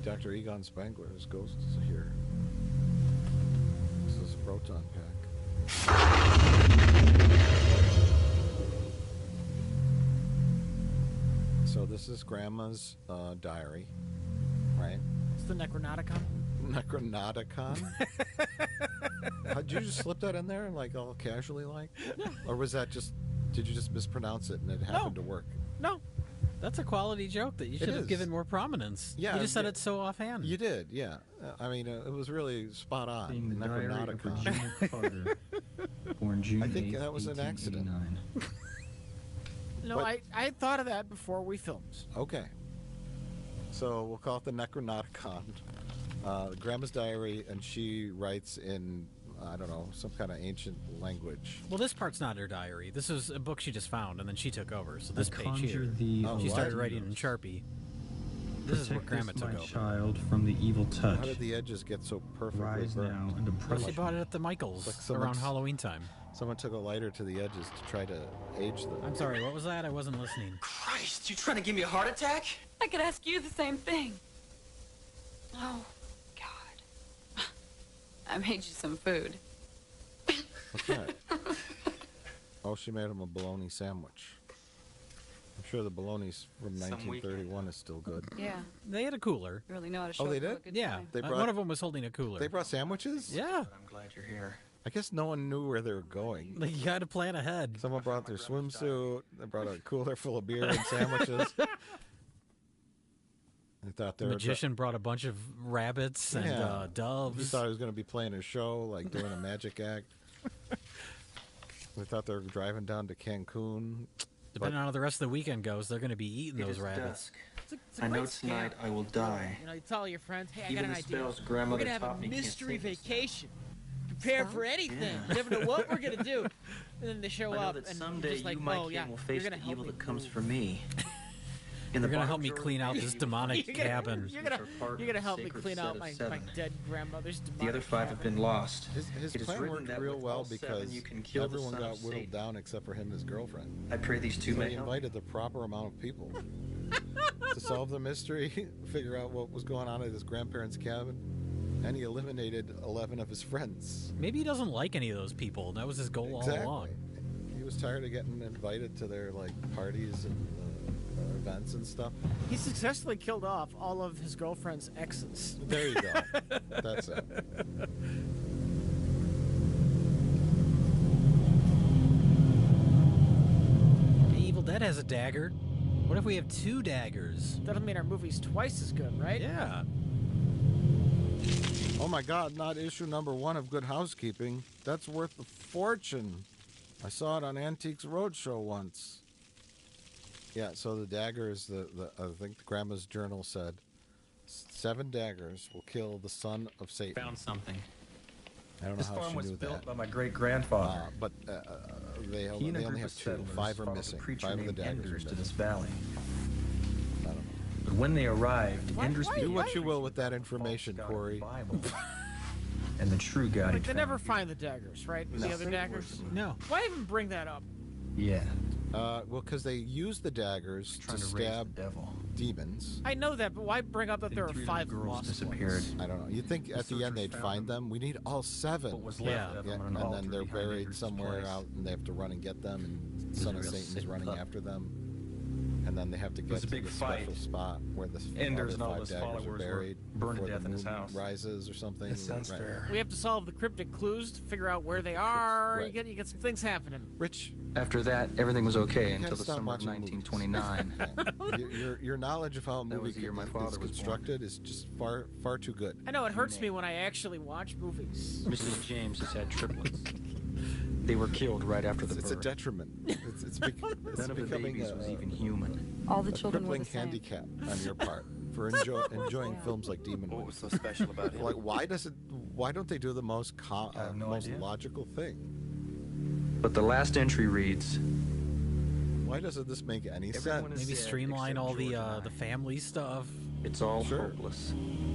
Dr. Egon Spangler's ghost is here. This is a proton pack. So this is Grandma's diary, right? It's the Necronauticon. Necronauticon? Did you just slip that in there, like all casually, like? No. Or was that just? Did you just mispronounce it and it happened to work? No. That's a quality joke that you should have given more prominence. Yeah, you just said it so offhand. You did, yeah. I mean, it was really spot on. Being the diary of Necronauticon. Virginia Carter, born June I think 8th, that was an accident. 1889. No, I thought of that before we filmed. Okay. So we'll call it the Necronauticon. Grandma's diary, and she writes in, I don't know, some kind of ancient language. Well, this part's not her diary. This is a book she just found, and then she took over. So this I page here, conjure thee, she O started Lord. writing in Sharpie. This is what Grandma took my over. child from the evil touch. How did the edges get so perfectly Rise burned? now and Well, approach she bought it at the Michaels around Halloween time. Someone took a lighter to the edges to try to age them. I'm sorry, what was that? I wasn't listening. Christ, you trying to give me a heart attack? I could ask you the same thing. Oh, God. I made you some food. What's that? Oh, she made him a bologna sandwich. I'm sure the bologna's from 1931 is still good. Yeah. They had a cooler. You really know how to show Oh, they up to a did? good Yeah, time. They brought- one of them was holding a cooler. They brought sandwiches? Yeah. I'm glad you're here. I guess no one knew where they were going. Like, you got to plan ahead. Someone brought their swimsuit. They brought a cooler full of beer and sandwiches. They thought they The were magician brought a bunch of rabbits and Yeah. doves. He thought he was going to be playing a show, like doing a magic act. They thought they were driving down to Cancun. Depending on how the rest of the weekend goes, they're going to be eating It those is rabbits. dusk. It's a I know great tonight scam. I will die. You know, you tell all your friends, hey, I Even got an the idea. spells We're grandmother gonna have taught a me can't mystery save us. vacation. Prepare for anything. Yeah. You never know what we're gonna do. And then they show I know up that and someday you're just like, you, my oh king, yeah, will you're face gonna the help evil me that comes move. for me. In You're the going to help bottom me drawer clean out this you will demonic find cabin. You're gonna part of help me sacred clean set out of my 7. dead grandmother's demonic The other 5 have been lost. His It is plan written worked that real with well all 7 because you can kill the everyone son got of whittled Satan. down except for him and his girlfriend. I pray these 2 So may he help. invited the proper amount of people to solve the mystery, figure out what was going on at his grandparents' cabin, and he eliminated 11 of his friends. Maybe he doesn't like any of those people. That was his goal all along. He was tired of getting invited to their parties and events and stuff. He successfully killed off all of his girlfriend's exes. There you go. That's it. The Evil Dead has a dagger. What if we have 2 daggers? That'll mean our movie's twice as good, right? Yeah. Oh my God, not issue number 1 of Good Housekeeping. That's worth a fortune. I saw it on Antiques Roadshow once. Yeah, so the dagger is I think the Grandma's journal said 7 daggers will kill the son of Satan. Found something. I don't know This how farm she was knew built that. by my great-grandfather. But they He and a only group have of 2. settlers 5 are followed missing. a preacher 5 of the named daggers Enders are to this missing. valley. I don't know. But when they arrived, Enders Do what you will with that information, Corey. Bible and the true God. he Like, they found. never find the daggers, right? No. The other daggers? No. Why even bring that up? Yeah. Well, because they use the daggers to Trying to raise stab the devil. demons. I know that, but why bring up that Then there are 3 5 little girls lost disappeared. ones? I don't know. You'd think at the end searchers they'd found find them. them. We need all 7. What was left Yeah. of Yeah, them on and an then altar they're behind buried Enders' somewhere place. out, and they have to run and get them, and This is Son a of real Satan's sick running pup. after them. And then they have to get was a to big the fight. special spot where the Enders other and all 5 his daggers followers are were buried burned to before death the in his moon house. rises or something. That sounds Right. fair. We have to solve the cryptic clues to figure out where they are. Right. You get some things happening. Rich, After that, everything was okay you until gotta the stop summer of watching movies. 1929. your knowledge of how a That movie was the year my is father was born. constructed is just far too good. I know it hurts me when I actually watch movies. Mrs. James has had triplets. They were killed right after the birth. It's a detriment. It's None of the babies was even human. All the children were crippling the same. handicap on your part for enjoying films like Demon What Wind. was so special about him? Like, why don't they do the most most idea. logical thing? But the last entry reads, Why doesn't this make any sense? Everyone is Maybe dead streamline except all George and I. the family stuff. It's all Sure. hopeless.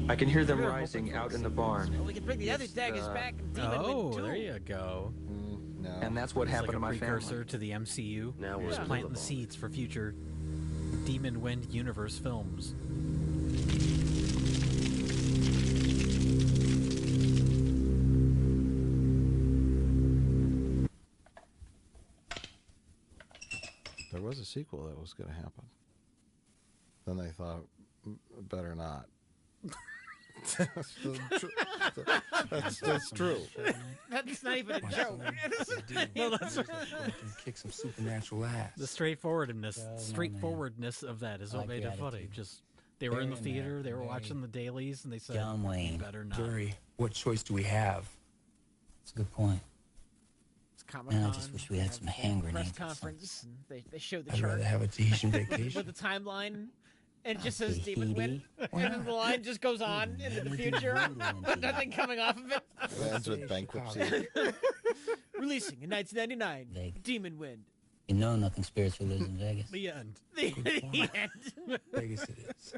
I can hear them We're rising hoping for out a in the sequel. barn. Well, we can bring the other It's, daggers back and Demon Oh, Wind 2. there you go. No. And that's what It's happened like to a my precursor family. to the MCU. Now we're Just in planting the the seeds for future Demon Wind universe films. There was a sequel that was going to happen. Then they thought, better not. That's true. That's not even a joke. No, that's Kick some supernatural ass. the straightforwardness of that is what made it funny. Just they were in the theater, they were watching the dailies, and they said, John Wayne. "Better not." Jerry, what choice do we have? That's a good point. It's Comic-Con. Man, I just wish we had some hand Press grenades. conference. And they showed the I'd chart rather have a Tahitian vacation. with the timeline. And it just says Demon Wind. And then the line just goes on into the future. Nothing coming off of it. It ends with bankruptcy. Releasing in 1999. Vegas. Demon Wind. You know nothing spiritual lives in Vegas. The end. The end. Vegas it is.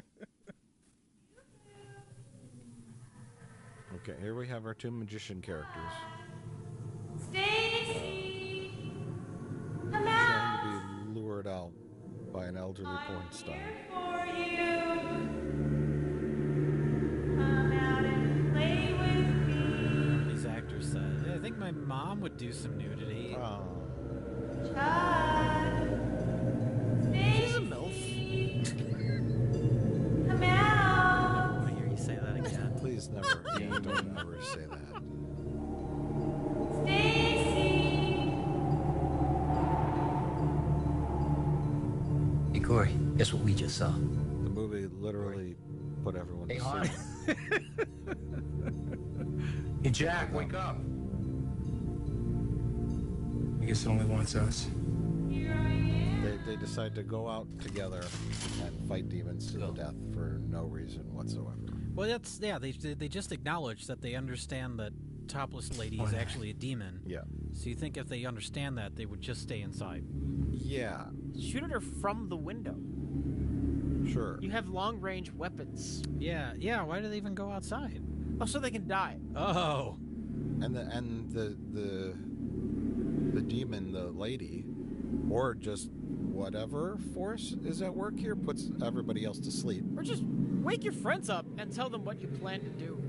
Okay, here we have our two magician characters. Stacy! Come Trying out! to be lured out by an elderly porn star. For you! Come out and play with me! These actors said, "Yeah, I think my mom would do some nudity." Oh. She's a MILF. Come out! I want to hear you say that again. Please never, don't ever say that. Hey, Corey, guess what we just saw? The movie literally put everyone to sleep. Hey, Jack, wake up. I guess it only wants us. They decide to go out together and fight demons to the death for no reason whatsoever. Well, that's They just acknowledge that they understand that Topless Lady is actually a demon. Yeah. So you think if they understand that, they would just stay inside? Yeah. Shoot at her from the window. Sure. You have long-range weapons. Yeah. Why do they even go outside? Oh, so they can die. Oh. And the demon, the lady, or just whatever force is at work here, puts everybody else to sleep. Or just wake your friends up and tell them what you plan to do.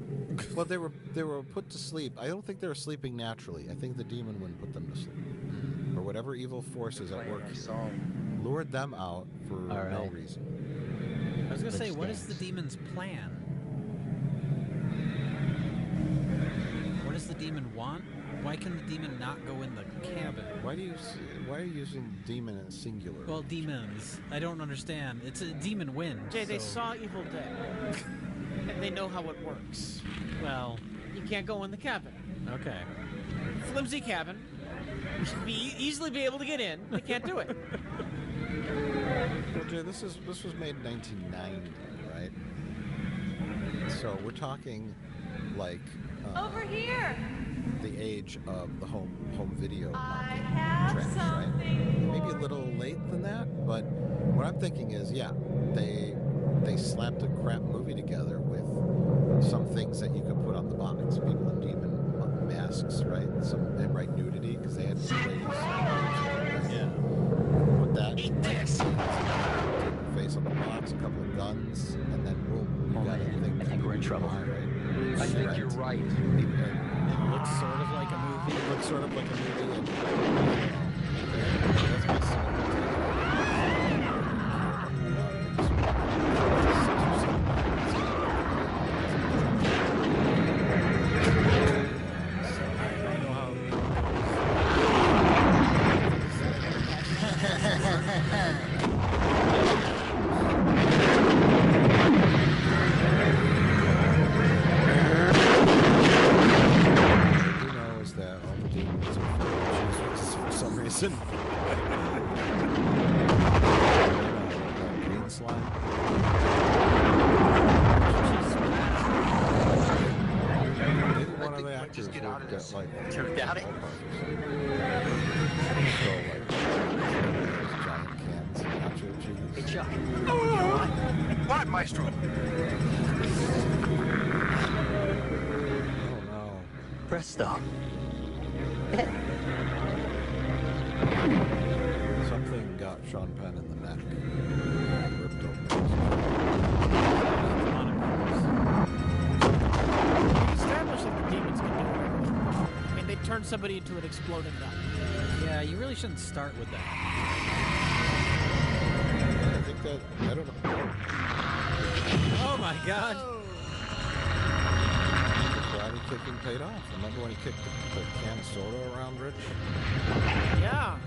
Well, they were put to sleep. I don't think they were sleeping naturally. I think the demon wind put them to sleep, or whatever evil force is at work here, lured them out for no reason. I was gonna say, what is the demon's plan? What does the demon want? Why can the demon not go in the cabin? Why are you using demon in singular? Well, demons. I don't understand. It's a demon wind. Jay, they so- saw Evil Dead. And they know how it works. Well, you can't go in the cabin. Okay. Flimsy cabin. You should easily be able to get in. They can't do it. Well, Jay, this was made in 1990, right? So we're talking like Over here! the age of the home video I have trends, right? something Maybe a little late than that, but what I'm thinking is, yeah, they slapped a crap movie together with some things that you could put on the box. People in demon masks, right? And right nudity, because they had ladies. Yeah. Put that face on the box, a couple of guns, and then boom, you got anything. I think we're in trouble. Right? I think you're right. It looks sort of like a movie. It looks sort of like a movie. He knows that all the demons are full of cheese poison. Green slime. Maybe one of the actors would get like Turned out it. throw like giant cans of nacho cheese. Hey, Chuck. What, Maestro? Oh no. Presto. Something got Sean Penn in the neck. Ripped open. Established that the demons can do whatever. I mean, they turn somebody into an exploding gun. Yeah, you really shouldn't start with that. I think that, I don't know. Oh my god. Karate kicking paid off. Remember when he kicked the can of soda around Rich? Yeah.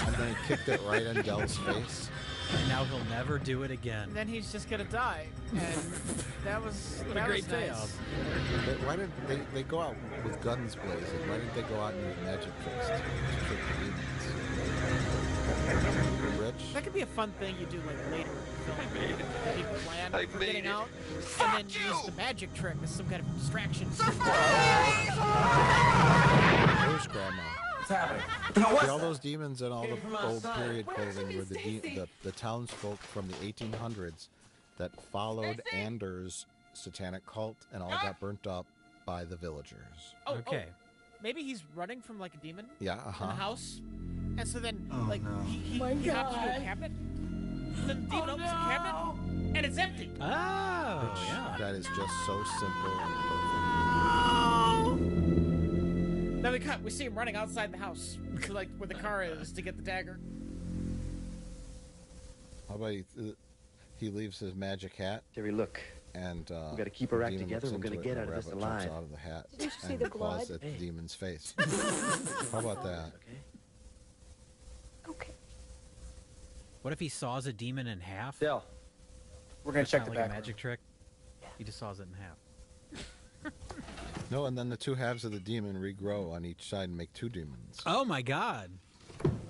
And then he kicked it right in Del's face. And now he'll never do it again. And then he's just gonna die. And that was What that a great was nice. payoff. Why didn't they go out with guns blazing? Why didn't they go out and use magic tricks to trick the demons? Rich? That could be a fun thing you do like later in the film. You plan for getting out, and then use the magic trick as some kind of distraction. Where's Grandma? What's happening? See, all those demons and all the old period clothing were the townsfolk from the 1800s that followed Anders' satanic cult and all got burnt up by the villagers. Okay. Maybe he's running from like a demon Yeah, in the house, and so then he My hops into a God. cabinet. And then the demon opens the cabinet, and it's empty. Oh, yeah. That is just so simple and perfect. Then we cut. We see him running outside the house, to like where the car is, to get the dagger. How about he leaves his magic hat? Jerry, look. And We gotta keep our act demon together. looks We're gonna into it, get and out the of this rabbit jumps alive. out of the hat Didn't you see and the claws blood? at the demon's face. How about that? Okay. What if he saws a demon in half? Del, we're gonna That's check not the like back a magic trick. He just saws it in half. No, and then the two halves of the demon regrow on each side and make two demons. Oh my god.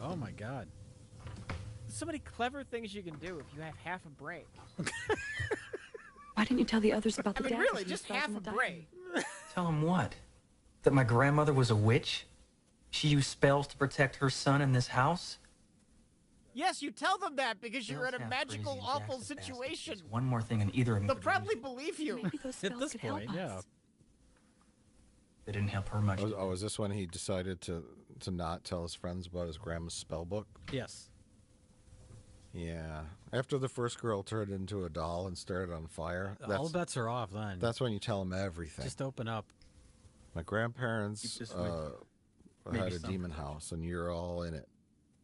Oh my god. There's so many clever things you can do if you have half a brain. Why didn't you tell the others about the I mean, daggers really, you just found half in a the brain. Tell him what? That my grandmother was a witch? She used spells to protect her son in this house? Yes, you tell them that because you're in Girls a have magical, crazy awful Jackson baskets. situation. There's one more thing and either of them They'll could probably believe you. Maybe those At spells this could point, help yeah. us. They didn't help her much. Oh, is this when he decided to not tell his friends about his grandma's spell book? Yes. Yeah. After the first girl turned into a doll and started on fire, All bets are off then. that's when you tell them everything. Just open up. My grandparents Keep this way. had Maybe a something. demon house, and you're all in it.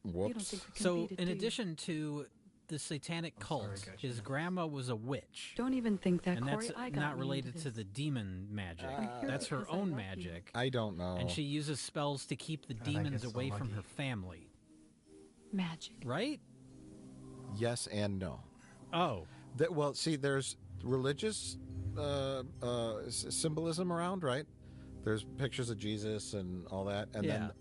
Whoops. So, in addition to the satanic cult, his grandma was a witch. Don't even think that, And Corey. that's I got not me related into to this. the demon magic. I'm here That's her because I own love you. magic. I don't know. And she uses spells to keep the I demons get so away from lucky. her family. Magic. Right? Yes and no. Oh. Well, see, there's religious symbolism around, right? There's pictures of Jesus and all that, and then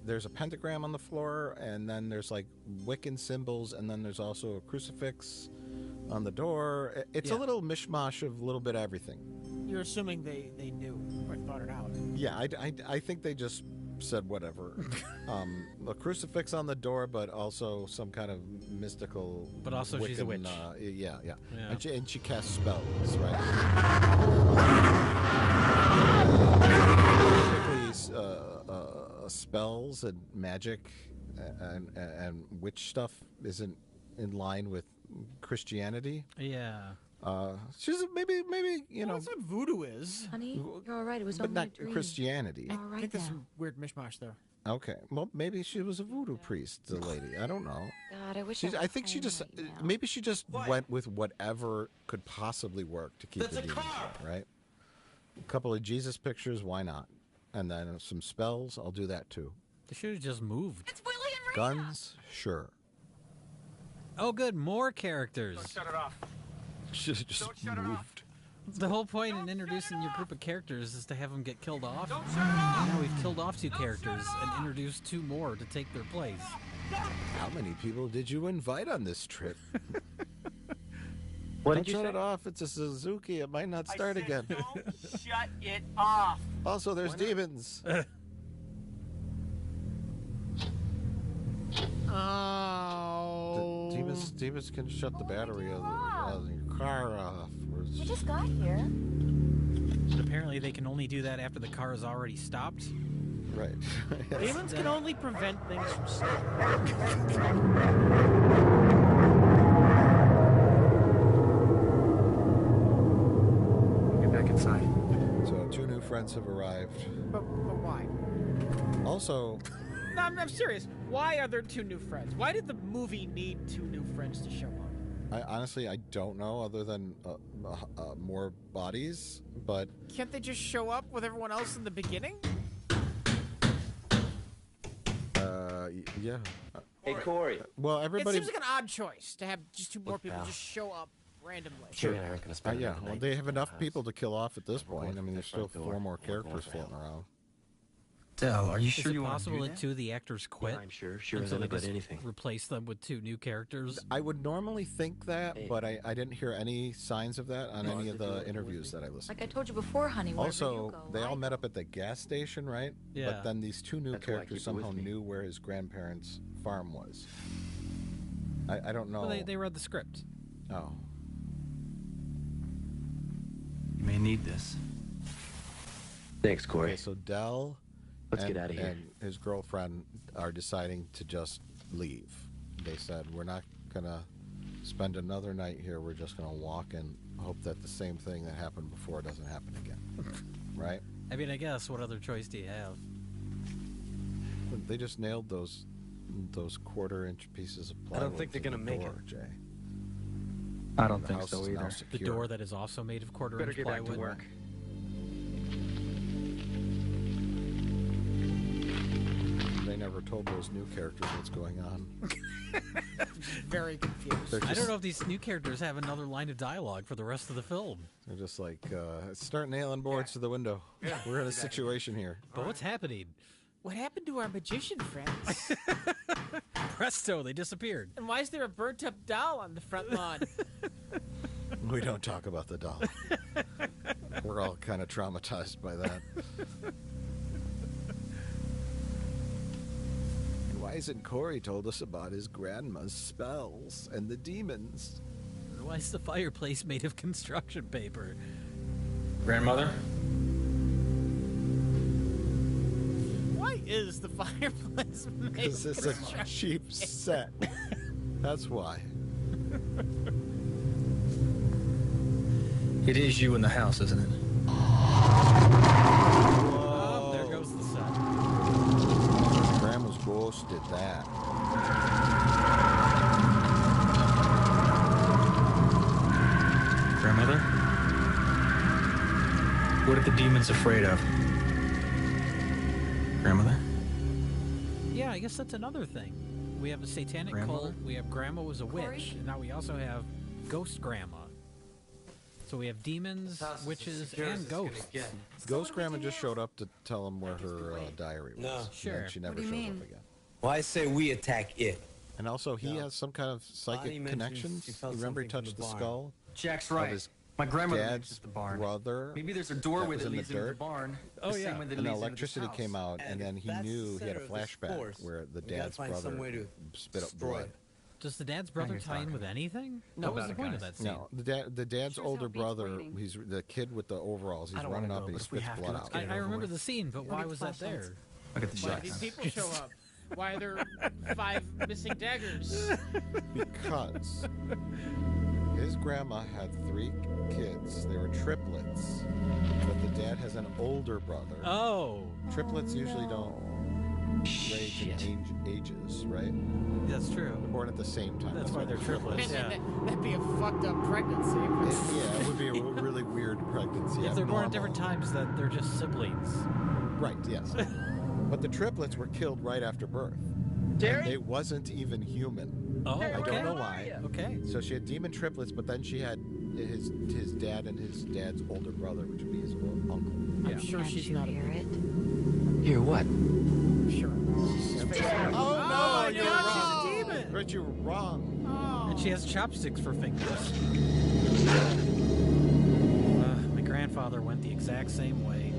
there's a pentagram on the floor, and then there's like Wiccan symbols, and then there's also a crucifix on the door. It's a little mishmash of a little bit of everything. You're assuming they knew or thought it out. Yeah, I think they just said whatever. A crucifix on the door, but also some kind of mystical. But also she's a Wiccan, witch. Yeah. Yeah. And she casts spells, right? Typically, spells and magic and witch stuff isn't in line with Christianity. Yeah. She's maybe you know. That's what voodoo is. Honey, you're all right. It was But only not a dream. Christianity. All I right think there's now. some weird mishmash there. Okay, well, maybe she was a voodoo priest, the lady. I don't know. God, I wish I think she just, maybe she just went with whatever could possibly work to keep the demons away, right? A couple of Jesus pictures, why not? And then some spells, I'll do that too. They should have just moved. Guns, sure. Oh, good. More characters. Shut it off. Should have just moved. The whole point in introducing your group of characters is to have them get killed off. And now we've killed off 2 characters and introduced 2 more to take their place. How many people did you invite on this trip? What Don't did you shut say? it off. It's a Suzuki. It might not start again. Shut it off. Also, there's demons. Oh. Demons can shut the battery of your car off. We just got here. But apparently they can only do that after the car is already stopped. Right. Demons can only prevent things from Get back inside. So 2 new friends have arrived. But why? Also, No, I'm serious. Why are there 2 new friends? Why did the movie need 2 new friends to show up? I don't know, other than more bodies, but... Can't they just show up with everyone else in the beginning? Yeah. Hey, Corey. Well, everybody... It seems like an odd choice to have just 2 more people just show up randomly. Sure. And I aren't gonna spend yeah, another well, night they have in the enough house. people to kill off at this point. I mean, there's still front 4 door. more We're going characters for floating help. around. Del, are you Is sure it you want to possible do that that? 2 of the actors quit? Yeah, I'm sure. Sure and as so they anybody just anything. replace them with 2 new characters? I would normally think that, Hey. but I didn't hear any signs of that on No, any if of you the want interviews with that I listened Like I told you before, honey, wherever you Also, go, they I all met go. up at the gas station, right? Yeah. But then these 2 new That's why I characters keep it with somehow me. knew where his grandparents' farm was. I don't know. Well, they read the script. Oh. You may need this. Thanks, Corey. Okay, so Dell Let's get outta here. and his girlfriend are deciding to just leave. They said, we're not going to spend another night here. We're just going to walk and hope that the same thing that happened before doesn't happen again. Right? I mean, I guess, what other choice do you have? They just nailed those 1/4-inch pieces of I plywood. don't think they're to gonna the make door, it. Jay. I don't The think house so is now either. The secure. door that is also made of 1/4-inch Better get back plywood? to work. They never told those new characters what's going on. Very confused. They're I just, don't know if these new characters have another line of dialogue for the rest of the film. they're just like, start nailing boards to the window. We're in a situation here. But what's happening? What happened to our magician friends? Presto, they disappeared. And why is there a burnt-up doll on the front lawn? We don't talk about the doll. We're all kind of traumatized by that. And why isn't Corey told us about his grandma's spells and the demons? Why is the fireplace made of construction paper? Grandmother? Why is the fireplace made Because of it's a construction cheap set. That's why. It is you in the house, isn't it? Oh, there goes the set. Grandma's ghost did that. Grandmother? What are the demons afraid of? Grandmother? Yeah, I guess that's another thing. We have a satanic Grandmother? cult, we have Grandma was a Corey? witch, and now we also have Ghost Grandma. So we have demons, witches, and ghosts. Ghost Grandma just showed up to tell him where her diary was. No. And Sure. then she never What do you shows mean? up again. Well, I say we attack it. And also, he No. has some kind of Bonnie psychic mentions connections. she felt Remember, he something from touched the the barn. skull Jack's of right. his My grandmother dad's mentions the barn. brother. Maybe there's a that doorway was that in the leads into the dirt. barn. Oh, the yeah. same way that And leads into electricity this came house. out, and then he that's knew the he had a center of this flashback force. where the We gotta dad's find some brother way to spit up destroy blood. it. Does the dad's brother you're tie in talking. with anything? No, What was about the it, point of guys. that scene? No, the dad's Sure as older hell beats brother. waiting. He's the kid with the overalls. He's I don't running wanna up go, and he but if we spits have to, blood let's out. get I it over remember with. the scene, but why Nobody was that flashlights. there? Look at the Why shots. did people show up? Why are there 5 missing daggers? Because his grandma had 3 kids. They were triplets, but the dad has an older brother. Oh, Triplets usually don't range in ages, right? that's true. Born at the same time. That's why they're triplets. Man, Yeah. that'd be a fucked up pregnancy. Yeah, it would be a really weird pregnancy. If they're born at abnormal. different times, then they're just siblings. Right, yes. But the triplets were killed right after birth. Jerry? And they wasn't even human. Oh, I okay. don't know why. Okay. So she had demon triplets, but then she had his dad and his dad's older brother, which would be his uncle. I'm sure she's not hear it? Hear what? Sure. Oh my you're God, wrong. she's a demon. Rich, you were wrong. And she has chopsticks for fingers. My grandfather went the exact same way.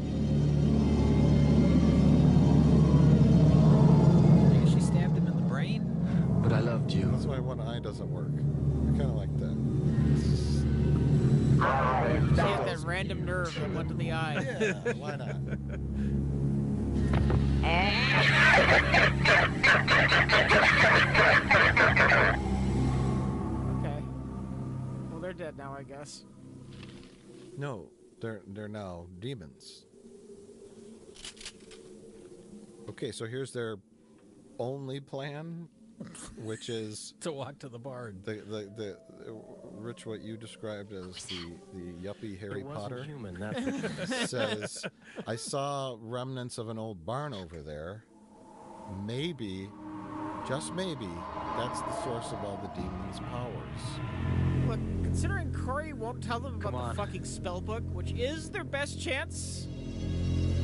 Maybe she stabbed him in the brain? But I loved you. That's why one eye doesn't work. I kind of like that. She had that random nerve that went to the eye. Yeah, why not? Okay. Well, they're dead now, I guess. No, they're now demons. Okay, so here's their only plan, which is to walk to the barn. The Rich, what you described as the yuppie Harry Potter human, that's says, I saw remnants of an old barn over there. Maybe, just maybe, that's the source of all the demons' powers. Look, considering Corey won't tell them about on. the fucking spell book, which is their best chance,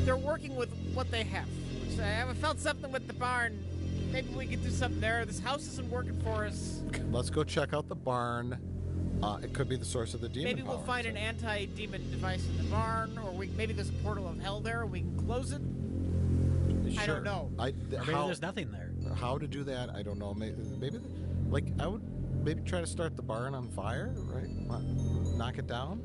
they're working with what they have. So I haven't felt something with the barn. Maybe we could do something there. This house isn't working for us. Let's go check out the barn. It could be the source of the demon Maybe we'll powers. find an anti-demon device in the barn, or maybe there's a portal of hell there, and we can close it. Sure. I don't know. Or maybe there's nothing there. How to do that, I don't know. Maybe like, I would maybe try to start the barn on fire, right? Knock it down?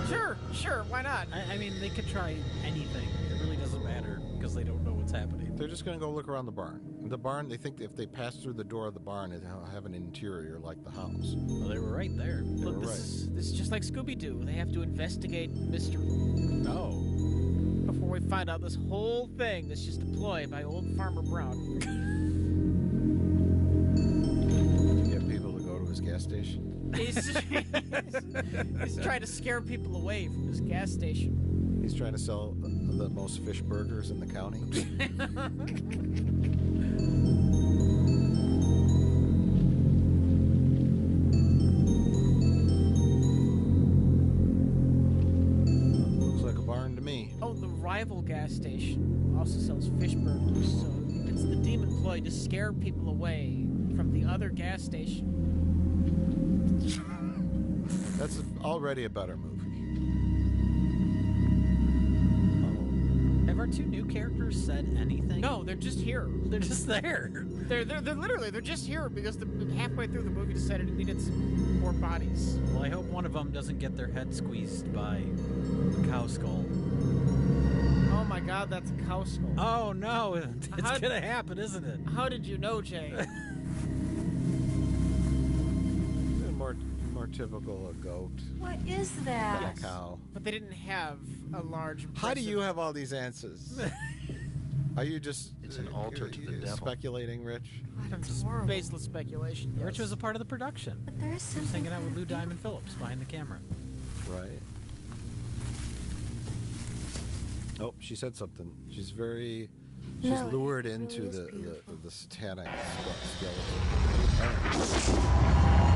Sure, why not? I mean, they could try anything. It really doesn't matter because they don't know what's happening. They're just going to go look around the barn. The barn, they think if they pass through the door of the barn, it'll have an interior like the house. Well, they were right there. Look, this is just like Scooby-Doo. They have to investigate mystery. Oh. Before we find out this whole thing that's just a ploy by old Farmer Brown. Get people to go to his gas station. He's trying to scare people away from his gas station. He's trying to sell the most fish burgers in the county. Looks like a barn to me. Oh, the rival gas station also sells fish burgers, so it's the demon ploy to scare people away from the other gas station. That's already a better movie. Have our two new characters said anything? No, they're just here. They're just there. They're literally, they're just here because halfway through the movie decided it needed some more bodies. Well, I hope one of them doesn't get their head squeezed by a cow skull. Oh my god, that's a cow skull. Oh no, it's gonna happen, isn't it? How did you know, Jay? More typical a goat. What is that? Than a cow. But they didn't have a large. How do you have all these answers? Are you just It's an altar to the devil. speculating, Rich? It's baseless speculation. Yes. Rich was a part of the production. But there's He was something. hanging out with Lou Diamond Phillips behind the camera. Right. Oh, she said something. She's very. She's No, lured it into really is the beautiful. satanic They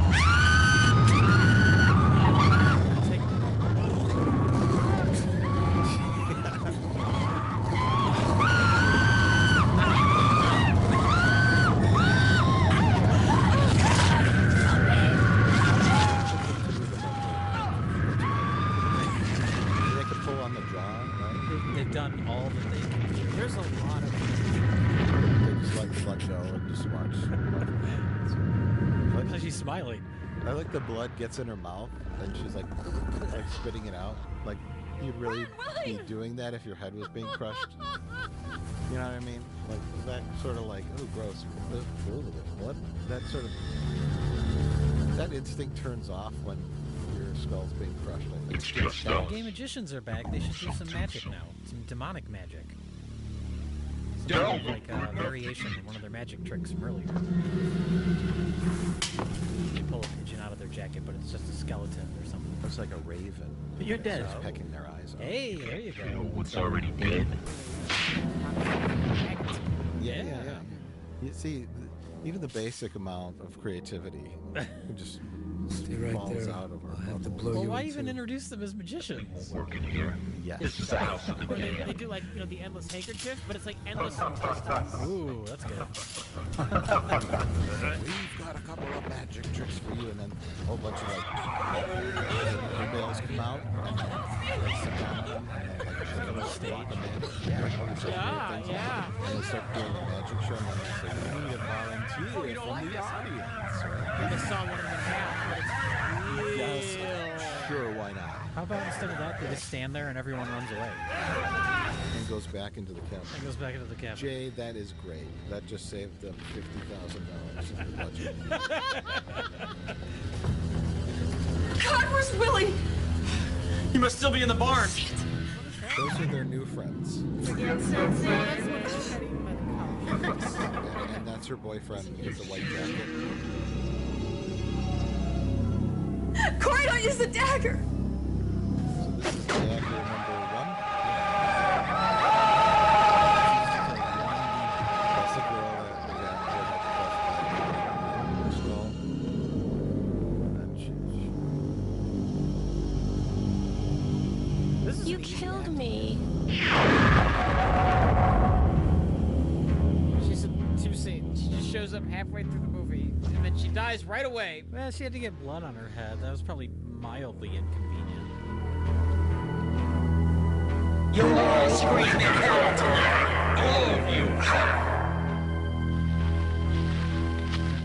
can pull on the drawing, right? They've done all that they can do. There's a lot of. They just let go and just watch. So she's smiling. I like the blood gets in her mouth and she's like spitting it out. Like you'd really be doing that if your head was being crushed. You know what I mean? Like that sort of like, oh gross. What? That sort of that instinct turns off when your skull's being crushed. I think. It's just Gay magicians are back. They should do some magic now. Some demonic magic. Some kind of like a variation in one of their magic tricks from earlier. They pull a pigeon out of their jacket, but it's just a skeleton or something. Looks like a raven. You're dead. Just pecking their eyes out. Hey, there you go. What's already dead? Yeah. You see, even the basic amount of creativity just Stay falls right there. out of her I'll have to bubble. blow Well, you why in even two. introduce them as magicians? Working here. Yes. This is the house of the Or dead. they do like, you know, the endless handkerchief, but it's like endless intestines. Ooh, that's good. We've got a couple of magic tricks for you, and then a whole bunch of like emails come out, and they sit down on them, and then like they're gonna stage them in. Yeah. And they start doing a magic show, and then they say, "We need a volunteer from the audience." Right? And they saw one of them now, but it's Yes. real. Sure, why not? How about instead of that, they just stand there and everyone runs away? And goes back into the cabin. And goes back into the cabin. Jay, that is great. That just saved them $50,000 in the budget. God, where's Willie? He must still be in the barn. Those are their new friends. And that's her boyfriend with the white jacket. Corey, don't use the dagger. So this is dagger number 1. That's the girl that got the skull. And You killed me. She's in 2 scenes. She just shows up halfway through the movie, and then she dies right away. Well, she had to get blood on her head. That was probably mildly inconvenient. You're all screaming hell tonight. All of you.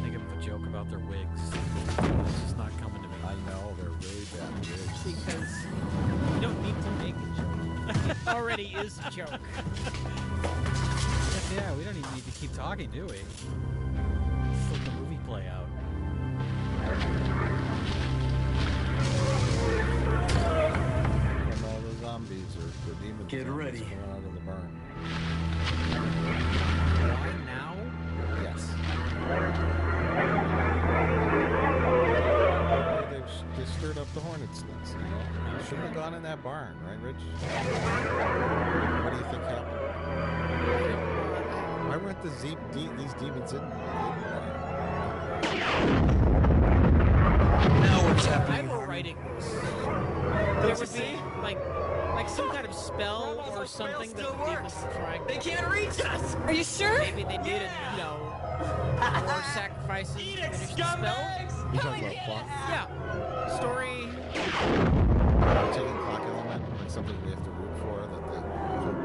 Think of a joke about their wigs. It's just not coming to me. I know, they're really bad wigs. Because you don't need to make a joke. It already is a joke. Yeah, we don't even need to keep talking, do we? Just let the movie play out. And all the zombies or the demons Get ready. coming out of the barn. Why now? Yes. They stirred up the hornet's nest, you know? They shouldn't have gone in that barn, right, Rich? What do you think happened? Why weren't these demons in Now what's If I happening? were writing this, there would be like some kind of spell or something that the demons were trying. They can't reach us. Are you sure? Maybe they needed, you know, more sacrifices to finish the spell. You talking about plot? Yeah. Story. Taking clock element, like something we have to root for that they hope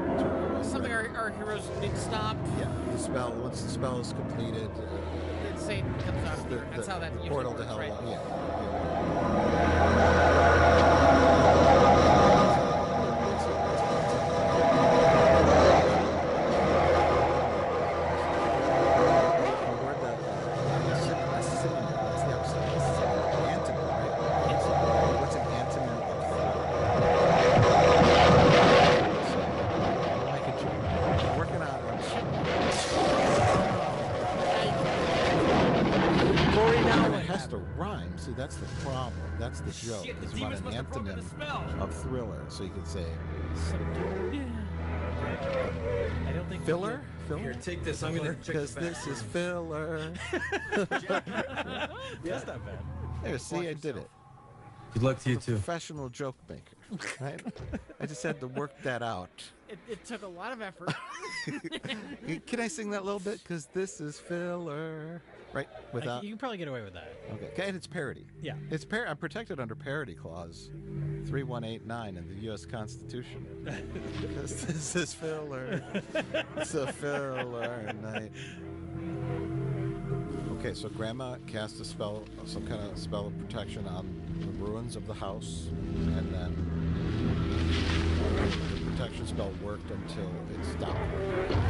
to Something our heroes need to stop. Yeah, the spell. Once the spell is completed, Then Satan comes out of there. That's how that usually portal works, to hell. right? See, that's the problem. That's the joke. Shit, the Is you want demons an must have broken the antonym spell. of thriller, so you could say I don't think filler. Here, take this. I'm gonna check because the back this is room. filler. That's not bad. There, see, I did it. Good luck to you too. Professional joke maker, right? I just had to work that out. It took a lot of effort. Can I sing that a little bit? Because this is filler, right? Without. You can probably get away with that. Okay, and it's parody. Yeah. It's I'm protected under parody clause 3189 in the U.S. Constitution. Because this is filler. It's a filler night. Okay, so Grandma cast a spell, some kind of spell of protection on the ruins of the house, and then the protection spell worked until it stopped working.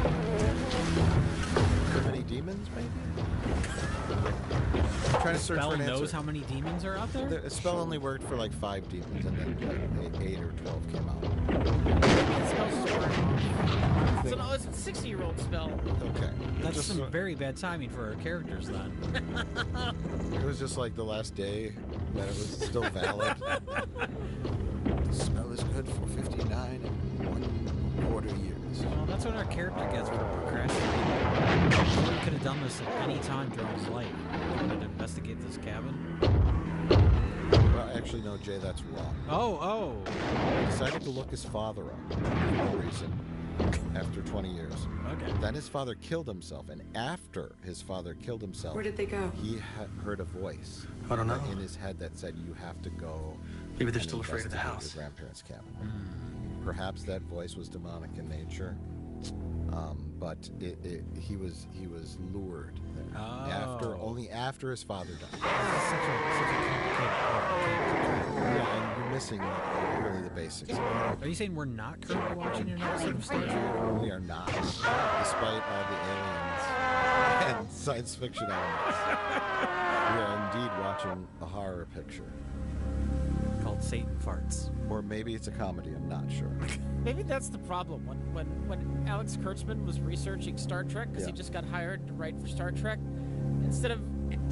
Too many demons, maybe? I'm trying to search Spell for an knows answer. how many demons are out there? The spell only worked for like 5 demons, and then like 8 or 12 came out. It's a 60-year-old spell. Okay. That's Just some very bad timing for our characters then. It was just like the last day that it was still valid. The spell is good for 59 and 1/4 years. Well, that's what our character gets for procrastinating. He could have done this at any time during his life. He wanted to investigate this cabin. Actually, no, Jay, that's wrong. Oh. He decided to look his father up for no reason after 20 years. Okay. Then his father killed himself, and after his father killed himself, Where did they go? he heard a voice I don't know. in his head that said, "You have to go." Maybe they're and still afraid of the investigate house. Your grandparents' cabin. Perhaps that voice was demonic in nature, but he was lured there. Only after his father died. Yeah, and you're missing really the basics. Are you saying we're not currently watching an episode of Star Trek? We are not, despite all the aliens and science fiction elements. We are indeed watching a horror picture. Called Satan Farts. Or maybe it's a comedy, I'm not sure. Maybe that's the problem. When Alex Kurtzman was researching Star Trek, because he just got hired to write for Star Trek, instead of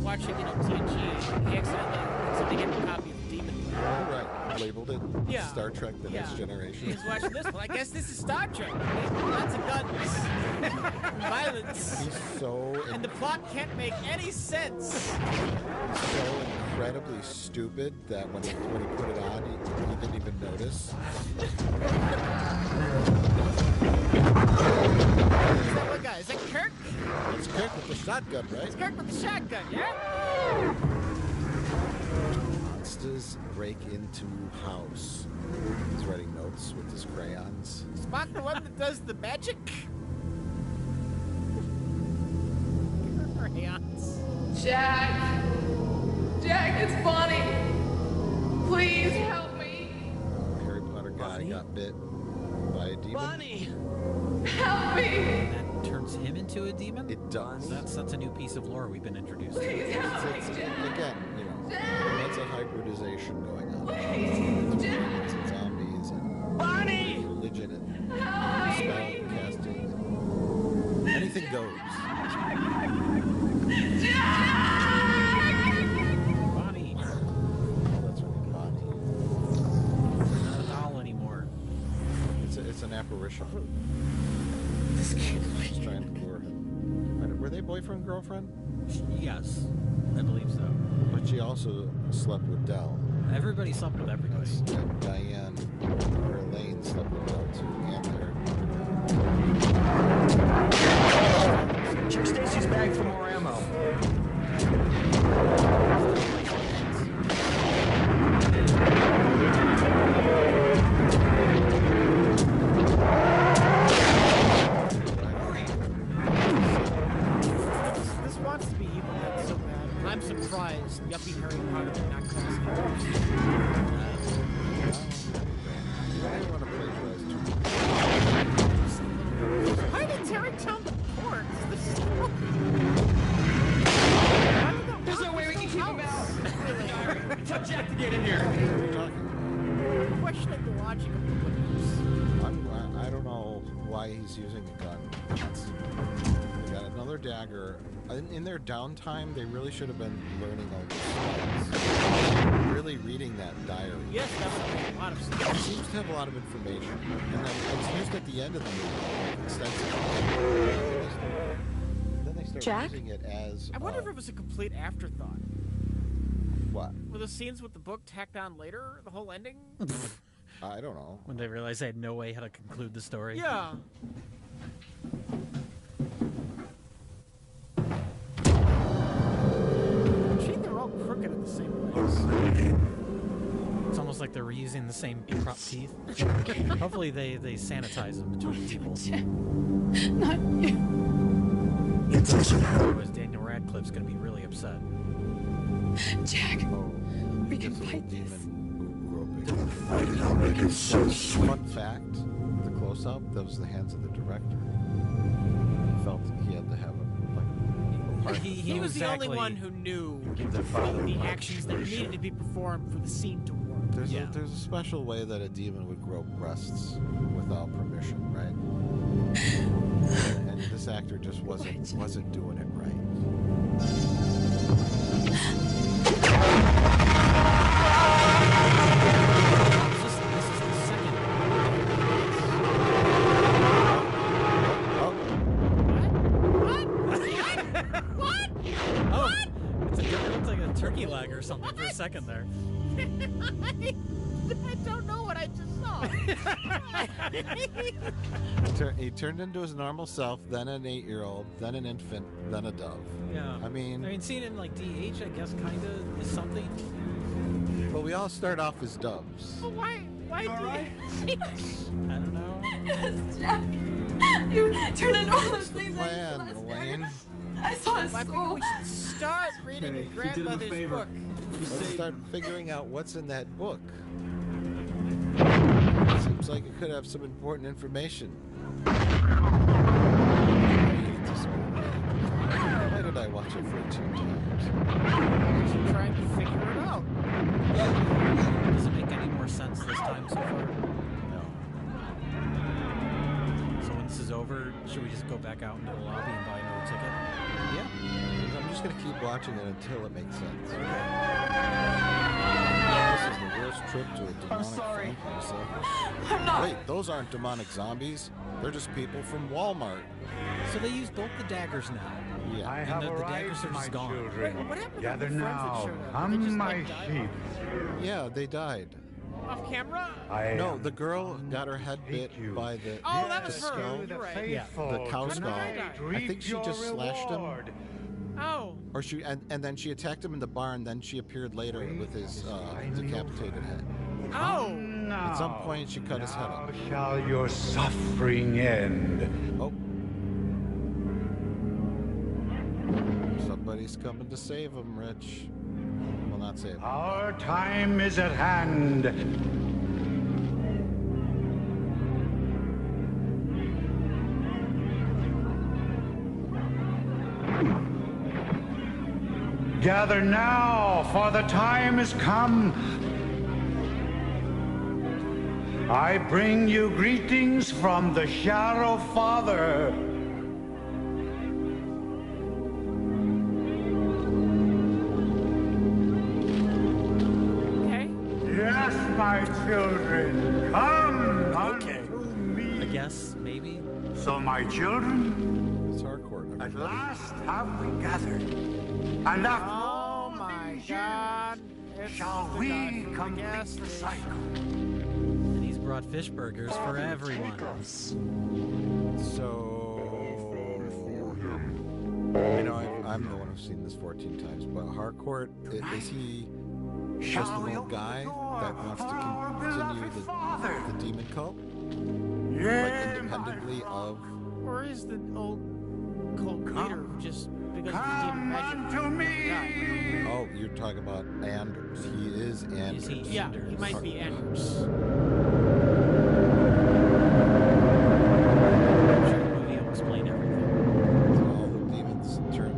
watching, TNG, he accidentally gave him a copy of Demon. Right, labeled it Star Trek The Next Generation. He's watching this one. I guess this is Star Trek. Lots of guns. Violence. He's so... And the plot can't make any sense. So incredibly stupid that when he put it on, he didn't even notice. What guy? Is that Kirk? It's Kirk with the shotgun, right? It's Kirk with the shotgun, yeah? Monsters break into house. He's writing notes with his crayons. Spock the one that does the magic? Crayons. Jack! Jack, it's Bonnie! Please help me! Harry Potter guy got bit by a demon. Bonnie! Help me! That turns him into a demon? It does. That's a new piece of lore we've been introduced to. Please help me, It's, Jack! again, that's a hybridization going on. Please, Jack! It's zombies and Bonnie! religion and Help spell me! casting. Anything goes. Bonnie! Oh, that's right, Bonnie. Not a doll anymore. It's an apparition. She's trying to lure him. Were they boyfriend and girlfriend? Yes, I believe so. But she also slept with Dell. Everybody slept with everybody. And Diane or Elaine slept with Dell too. And Check Stacy's bag for more ammo. This wants to be evil, that's so bad. I'm surprised yuppie Harry Potter did not call us I don't want to plagiarize too much. Why are they tearing down the port? There's no way we can keep him out. Tell Jack to get in here. What are you talking about? I'm questioning the logic of the Woodhouse. I don't know why he's using a gun. They got another dagger. In their downtime, they really should have been learning all these spells. Really reading that diary. Yes, that would make a lot of sense. It seems to have a lot of information. And then it's used at the end of the movie extensively. Then they start Jack? using it as... I wonder if it was a complete afterthought. What? Were the scenes with the book tacked on later? The whole ending? I don't know. When they realized they had no way how to conclude the story. Yeah. Gee, they're all crooked in the same place. It's almost like they're reusing the same prop teeth. Hopefully they sanitize them between people. Not you. Otherwise Daniel Radcliffe's going to be really upset. Jack, Oh, we can this little fight this. demon groping. I'll make it so sweet. Fun fact, the close-up, that was the hands of the director. He felt he had to have a, like, equal part. He was the only one who knew Give their father the much actions that pressure. needed to be performed for the scene to work. There's a special way that a demon would grope breasts without permission, right? And this actor just wasn't doing it right. This is the second. What? Oh, it looks like a turn turkey leg or something for a second there. I don't know what I just saw. He turned into his normal self, then an 8-year-old, then an infant, then a dove. Yeah. I mean, seeing it in like DH, I guess, kind of is something. but we all start off as doves. Well, why DH? I don't know. Jack, you turned into all those things. Plan, Elaine. I saw his I think soul. we should start reading your grandmother's book. Let's start figuring out what's in that book. Seems like it could have some important information. Why did I watch it 14 times? We should try and figure it out. Does it make any more sense this time so far? No. So when this is over, should we just go back out into the lobby and buy another ticket? Yeah. I'm just going to keep watching it until it makes sense. This is the worst trip to a demonic film for myself. I'm not. Wait, those aren't demonic zombies. They're just people from Walmart. So they use both the daggers now. Yeah. I And have the arrived, daggers are my just gone. children. Wait, what happened to Gather the friends that now. showed up? Did they Come, just, my like, die sheep. Yeah, they died. off camera? No, the girl got her head bit by the Oh, that the was her. skull. You're right. Yeah, the cow skull. I think she just slashed him. Oh. Or she and then she attacked him in the barn. Then she appeared later with his decapitated head. Oh. At some point, she cut his head off. How shall your suffering end? Oh. Somebody's coming to save him, Rich. Well, not save him. Our time is at hand. Gather now, for the time is come. I bring you greetings from the Shadow Father. Okay. Yes, my children, come Okay. unto me. I guess, maybe. So, my children, It's hardcore. at last have we gathered. And after Oh my God. It's shall the we God from complete gas the station. cycle. And he's brought fish burgers for everyone. So, I know I'm the one who's seen this 14 times, but Harcourt, is he just an old guy that wants to continue the demon cult? Like independently of... Or is the old cult leader who just because of the demon magic? To me. Oh, you're talking about Anders. He is Anders. Is he Yeah, Anders? he might be Anders. I'm sure the movie will explain everything. So all the demons turn...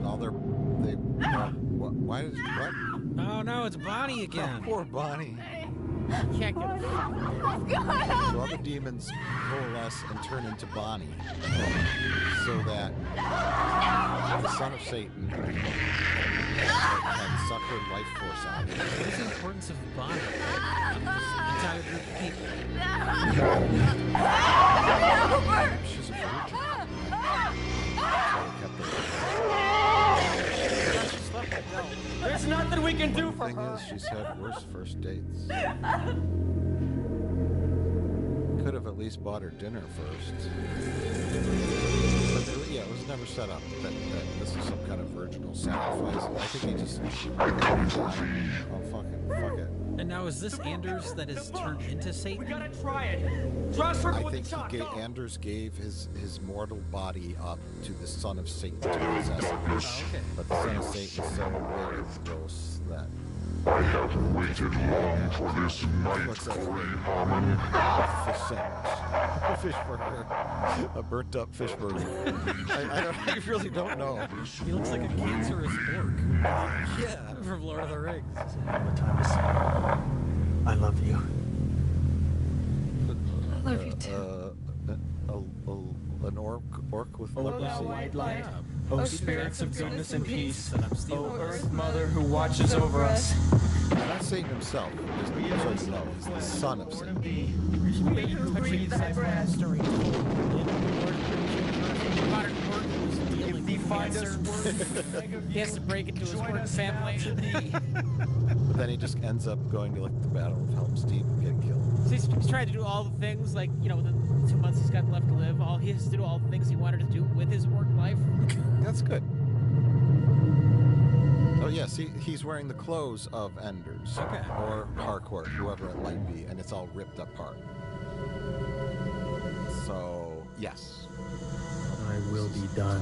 Why did... What? Oh no, it's Bonnie again. Oh, poor Bonnie. Can't get it. So all the demons coalesce and turn into Bonnie, so that the son of Satan can suck her life force out. What is the importance of Bonnie? This entire group of people. She's a virgin. There's nothing we can do The for thing her. is, she's had worse first dates. Could have at least bought her dinner first. But yeah, it was never set up that this is some kind of virginal sacrifice. I think he just... Oh, fuck it. And now is this Anders that is turned into Satan? We gotta try it. Trust her I with think the shot. Go. Anders gave his mortal body up to the son of Satan to possess it. Oh, okay. But the son of Satan is so big and gross that... I have waited long for this night, What's that? Freehammon. Fish sandwich. A fish burger. A burnt up fish burger. I really don't know. He looks like a cancerous orc. Yeah. From Lord of the Rings. I love you. I love you too. An orc with leprosy. white light. Yeah. O spirits of goodness and peace. And I'm stealing O this. Earth Mother who watches over us. Not Satan himself, just so you know, he's the son of Satan. Breathe thy breath. Story told in Lord of the Rings. Modern work was dealing Give thee with fire professor. He has to break into his work family. But then he just ends up going to like the Battle of Helm's Deep and getting killed. So he's trying to do all the things, like, you know, within the 2 months he's got left to live, he has to do all the things he wanted to do with his work life. That's good. Oh yes, he's wearing the clothes of Enders. Okay. Or Harcourt, whoever it might be, and it's all ripped apart. So, yes. I will be done.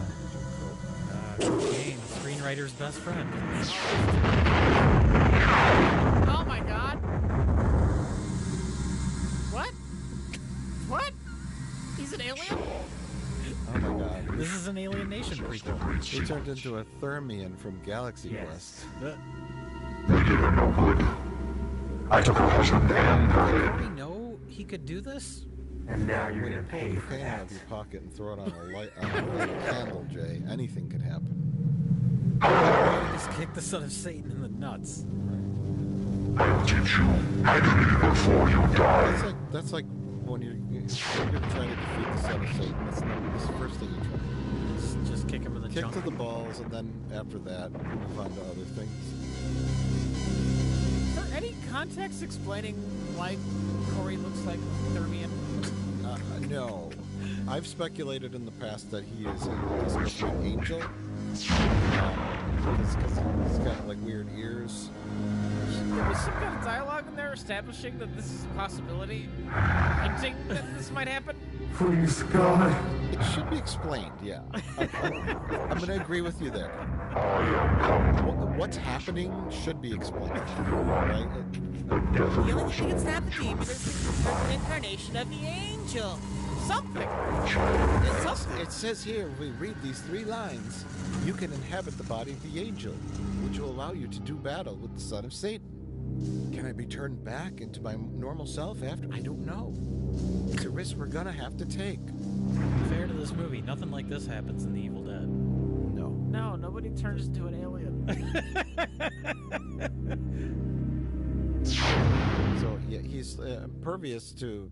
Cocaine, the screenwriter's best friend. Oh my god! What? What? He's an alien? Oh my god. This is an Alien Nation prequel. He turned into a Thermian from Galaxy Quest. They did her no good. I took her husband and her Did head. we know he could do this? And now you're gonna Pull pay the for cocaine out that. of your pocket and throw it on a candle, Jay. Anything could happen. Just kick the son of Satan in the nuts. I'll teach you how to live before you die. That's like when you're trying to defeat the son of Satan. That's the first thing you try. Just kick him in the Kick junk. to the balls, and then after that, move on to other things. Is there any context explaining why Corey looks like Thermian? No. I've speculated in the past that he is an angel. Because he's got like weird ears. There was some kind of dialogue in there establishing that this is a possibility, hinting that this might happen. Please, God. It should be explained, yeah. I'm going to agree with you there. What's happening should be explained. Right? The only thing that's not the demon is the incarnation of the angel. Something. It's something. It says here, if we read these 3 lines, you can inhabit the body of the angel, which will allow you to do battle with the son of Satan. Can I be turned back into my normal self after? I don't know. It's a risk we're gonna have to take. Fair to this movie, nothing like this happens in The Evil Dead. No. No, nobody turns into an alien. So, yeah, he's impervious to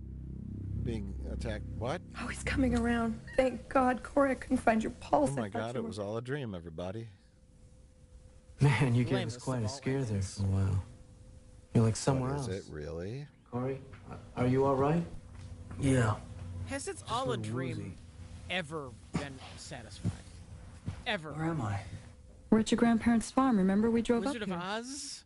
being attacked. What? Oh, he's coming around. Thank God, Corey, I couldn't find your pulse. Oh my God, it was all a dream, everybody. Man, you gave Blame us the quite a small scare there aliens. for a while. You're like somewhere What else. is it, really? Corey, are you all right? Yeah. Has It's All a Dream ever been satisfied? Ever? Where am I? We're at your grandparents' farm. Remember we drove Wizard up of here? Oz?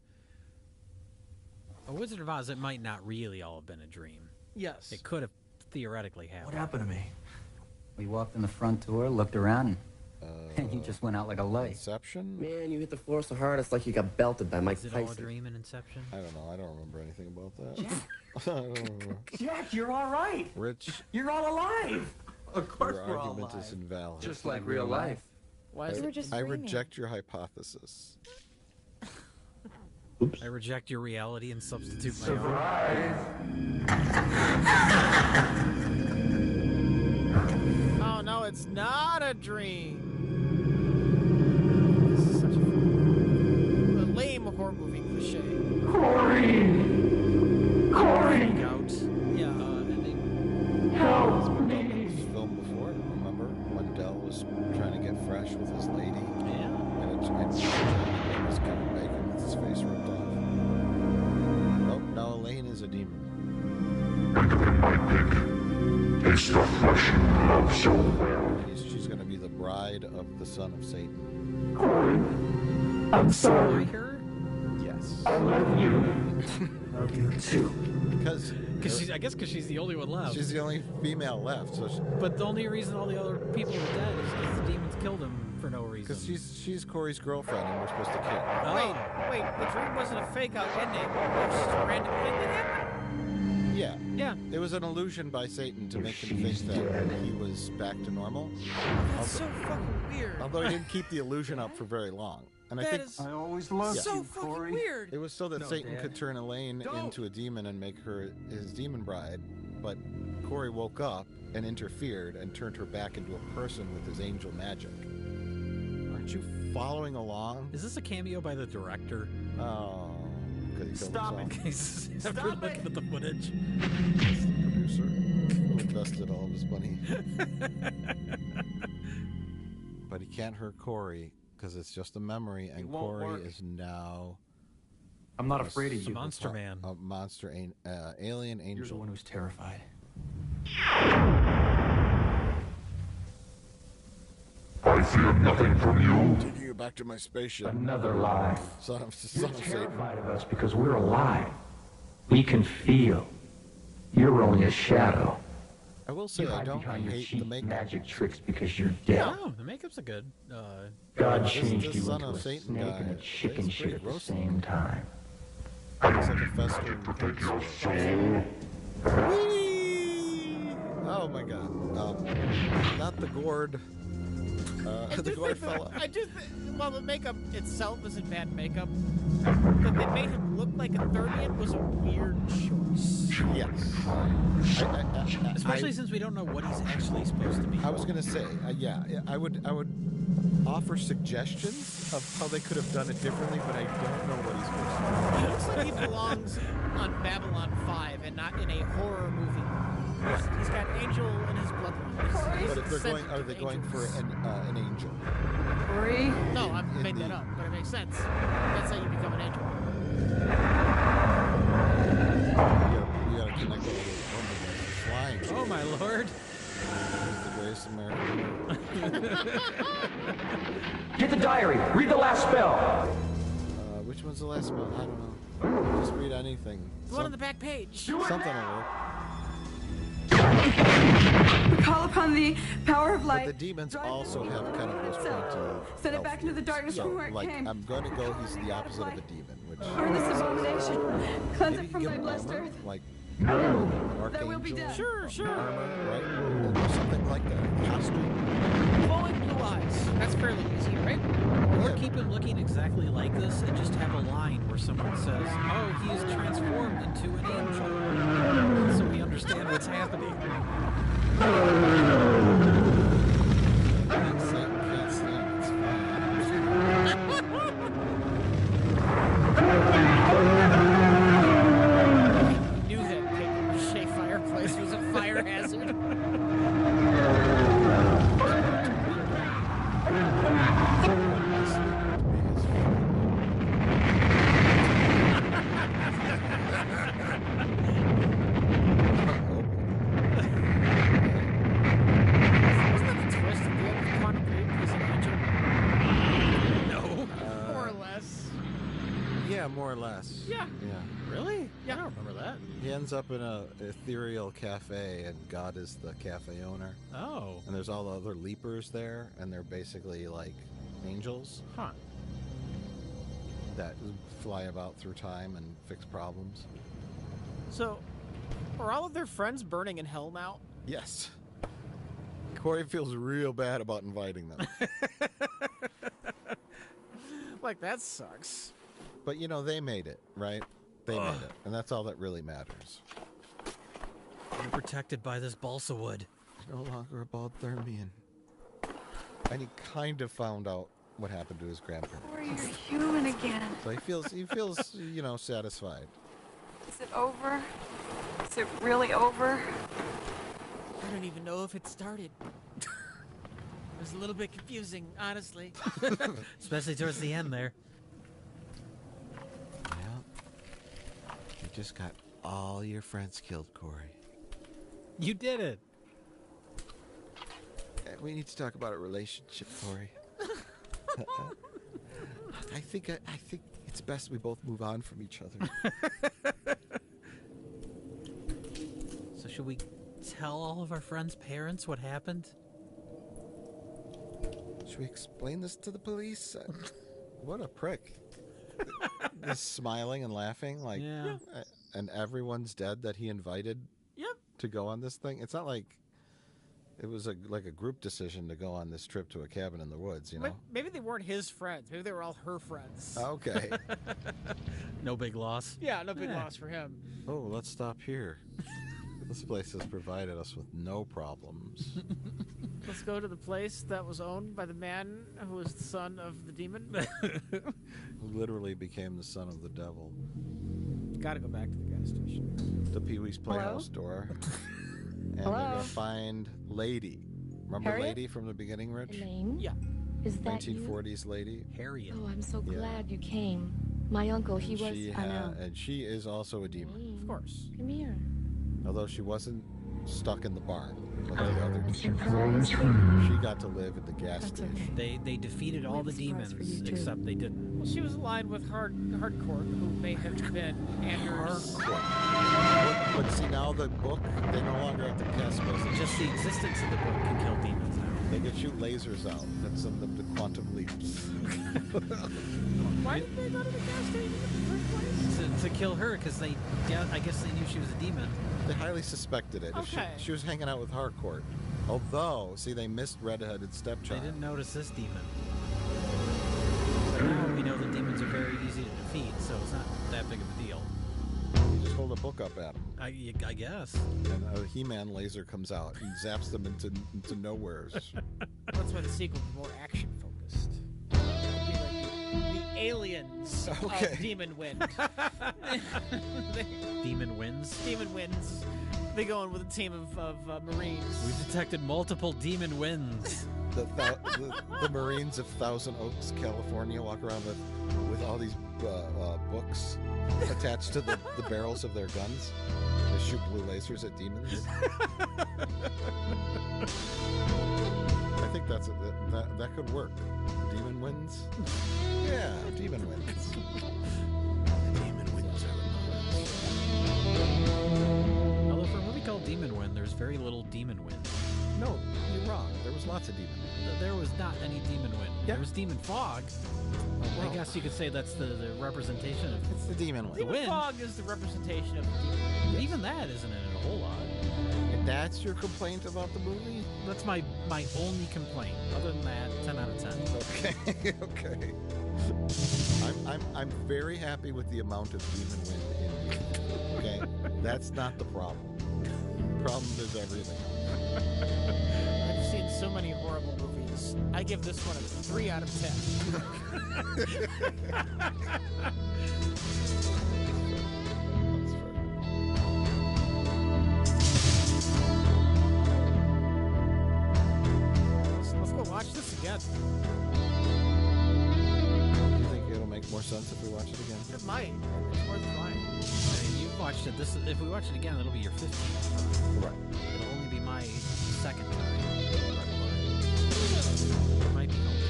A Wizard of Oz, it might not really all have been a dream. Yes. It could have theoretically happened. What happened to me? We walked in the front door, looked around, and you just went out like a light. Inception? Man, you hit the floor so hard it's like you got belted by Mike Is it all a Tyson. dream in Inception? I don't know. I don't remember anything about that. I don't remember. Jack, you're all right. Rich, You're all alive. Of course your argument is invalid. Just like real life. Why is We were it? just I dreaming. reject your hypothesis. I reject your reality and substitute my own. Oh no, it's not a dream. This is such a lame horror movie cliche. Corey. Out. Yeah. Ending. Help me. This film before, remember when Dell was trying to get fresh with his lady, Yeah. and it was Kevin Bacon with his face ripped off. Nope, now Elaine is a demon. And in my pick, it's the flesh you love so well. She's going to be the bride of the son of Satan. Corey, I'm sorry. Her? Yes. I love you. Love you too. Because I guess because she's the only one left. she's the only female left. So But the only reason all the other people are dead is because the demons killed him for no reason. because she's Corey's girlfriend, and we're supposed to kill. Oh. Wait, the dream wasn't a fake out ending. It was just a random thing that happened. Yeah. Yeah. It was an illusion by Satan to make him think that he was back to normal. That's so fucking weird. Although he didn't keep the illusion up for very long. And I That think is I always loved so you, fucking Corey. weird. it was so that No, Satan Dad. could turn Elaine into a demon and make her his demon bride. But Corey woke up and interfered and turned her back into a person with his angel magic. Aren't you following along? Is this a cameo by the director? Oh, could he kill Stop himself? After Stop looking it. at the footage. That's the producer who invested all of his money. But he can't hurt Corey because it's just a memory, and Corey is now. I'm not afraid of you. A monster man. A monster, alien angel. You're the one who's terrified. I fear nothing from you. Taking you back to my spaceship. Another lie. Son of You're Satan. terrified of us because we're alive. We can feel. You're only a shadow. I will say You I hide don't behind your hate cheap the makeup. magic tricks because you're dead. Oh, the makeup's a good. God This changed you son into of a Satan snake guy and a chicken is shit pretty at the gross. same time. Looks like a festering pig. Whee! Oh my god. Not the gourd. The gourd fella. I do think, well, the makeup itself isn't bad makeup. That they made him look like a 30th was a weird choice. Yes. Especially since we don't know what he's actually supposed to be. I was gonna say, yeah, I would offer suggestions of how they could have done it differently, but I don't know what he's supposed to It looks like he belongs on Babylon 5 and not in a horror movie. He's got angel in his bloodline. But if they're going, are they going for an angel? Corey? No, I made that up, but it makes sense. That's how you become an angel. You gotta connect all the flying. Oh my lord! He's the greatest American. Get the diary. Read the last spell. Which one's the last spell? I don't know. Just read anything. The one on the back page. Something will work. We call upon the power of light. But the demons also have kind of those pointy. Send it back into the darkness so, from where it like, came. I'm going to go. He's the opposite of a demon, which. Burn this abomination. Cleanse Maybe it from give my him blessed armor, earth. like There will be death. Sure. armor, right? Or something like that. Costume. Glowing blue eyes. That's fairly easy, right? Or keep him looking exactly like this and just have a line where someone says, "Oh, he is transformed into an angel," so we understand what's happening. Can't stand. It's fine. Knew that paper-mache fireplace was a fire hazard. More or less. Yeah. Really? Yeah. I don't remember that. He ends up in a ethereal cafe, and God is the cafe owner. Oh. And there's all the other leapers there, and they're basically like angels. Huh. That fly about through time and fix problems. So, are all of their friends burning in hell now? Yes. Corey feels real bad about inviting them. Like, that sucks. But, you know, they made it, right? They made it. And that's all that really matters. You're protected by this balsa wood. No longer a bald-thermian. And he kind of found out what happened to his grandparents. Corey, you're human again. So he feels, you know, satisfied. Is it over? Is it really over? I don't even know if it started. It was a little bit confusing, honestly. Especially towards the end there. You just got all your friends killed, Corey. You did it. We need to talk about a relationship, Corey. I think it's best we both move on from each other. So should we tell all of our friends' parents what happened? Should we explain this to the police? What a prick. He's smiling and laughing like, Yeah. And everyone's dead that he invited to go on this thing. It's not like it was like a group decision to go on this trip to a cabin in the woods, you know? Maybe they weren't his friends. Maybe they were all her friends. Okay. No big loss. Yeah, no big loss for him. Oh, let's stop here. This place has provided us with no problems. Let's go to the place that was owned by the man who was the son of the demon. Who literally became the son of the devil. Gotta go back to the gas station. The Pee-wee's Playhouse door. And they're Hello? gonna find Lady. Remember Harriet? Lady from the beginning, Rich? Elaine? Yeah. Is that you? 1940s lady. Harriet. Oh, I'm so Yeah. glad you came. My uncle, he was. I know. And she is also a demon. Of course. Come here. Although she wasn't stuck in the barn like the other surprise for demons. She got to live at the gas station. They defeated all the demons except they didn't. Well, she was aligned with Hardcore, who may have been Anders. But see, now the book, they no longer have to cast spells. Just the existence of the book can kill demons now. They can shoot lasers out that send them to quantum leaps. Why did they go to the gas station in the first place? To kill her, because I guess they knew she was a demon. They highly suspected it. Okay. She was hanging out with Harcourt. Although, see, they missed redheaded stepchild. They didn't notice this demon. But now we know that demons are very easy to defeat, so it's not that big of a deal. You just hold a book up at them. I guess. And a He-Man laser comes out and zaps them into nowheres. That's why the sequel was more action focused. It'd be like the aliens of Demon Wind. Demon Winds? Demon Winds. They go in with a team of Marines. We've detected multiple demon winds. The Marines of Thousand Oaks, California, walk around with all these books attached to the barrels of their guns. They shoot blue lasers at demons. I think that could work. Demon winds? Yeah, demon winds. Demon winds are Although for a movie called Demon Wind, there's very little demon wind. No, you're wrong. There was lots of demon wind. There was not any demon wind. Yeah. There was demon fog. I guess you could say that's the representation of it's the demon wind. The Demon wind. Fog is the representation of the demon. But even that isn't in it a whole lot. And that's your complaint about the movie? That's my only complaint. Other than that, 10 out of 10. Okay. I'm very happy with the amount of demon wind in here. Okay? That's not the problem. The problem is everything. I've seen so many horrible movies. I give this one a 3 out of 10. Let's go watch this again. Do you think it'll make more sense if we watch it again? It might. It's worth trying. I mean, you've watched it. If we watch it again, it'll be your 15th. Right. It'll only be my second time. It might be helpful.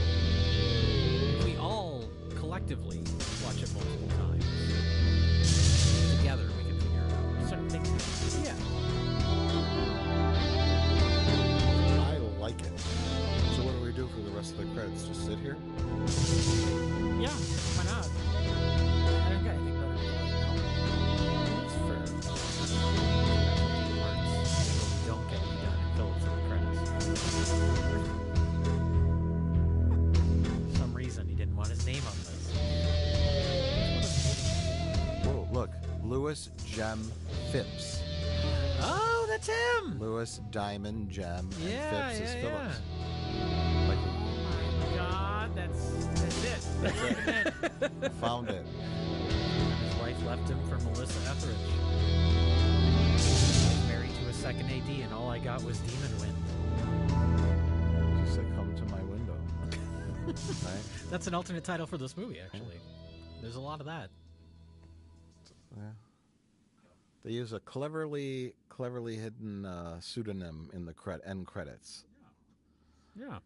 If we all collectively watch it multiple times, together we can figure it out. Certain things. Yeah. I like it. So what do we do for the rest of the credits? Just sit here? Yeah, why not? I don't got anything better to do. It's fair. Don't get me done and fill it for the credits. For some reason he didn't want his name on this. Whoa, look. Lewis Gem Phipps. Oh, that's him! Lewis Diamond Gem and Yeah, Phipps is yeah, Phillips. Oh my god, that's it. That's it. Found it. His wife left him for Melissa Etheridge. He was married to a second AD, and all I got was Demon Wind. She said, "Come to my window." Right? That's an alternate title for this movie, actually. There's a lot of that. Yeah. They use a cleverly hidden pseudonym in the end credits. Yeah.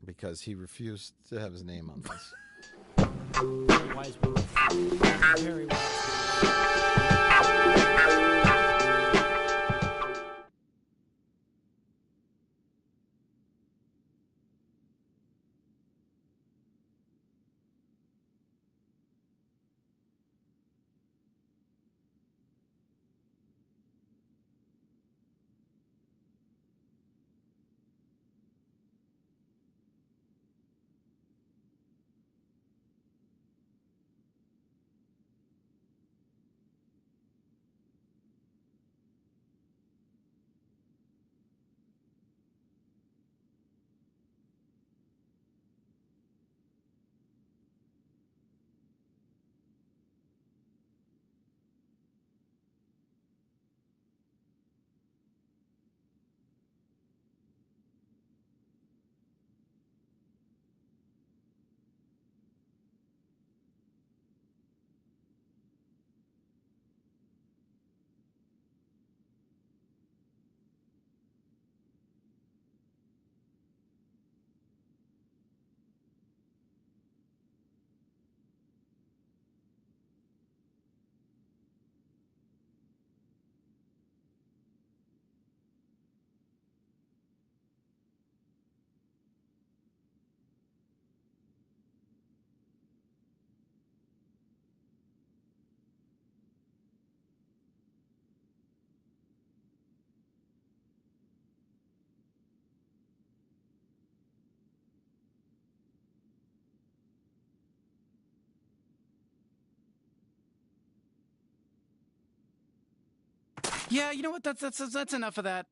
Because he refused to have his name on this. Wise move. Very wise. Yeah, you know what? That's enough of that.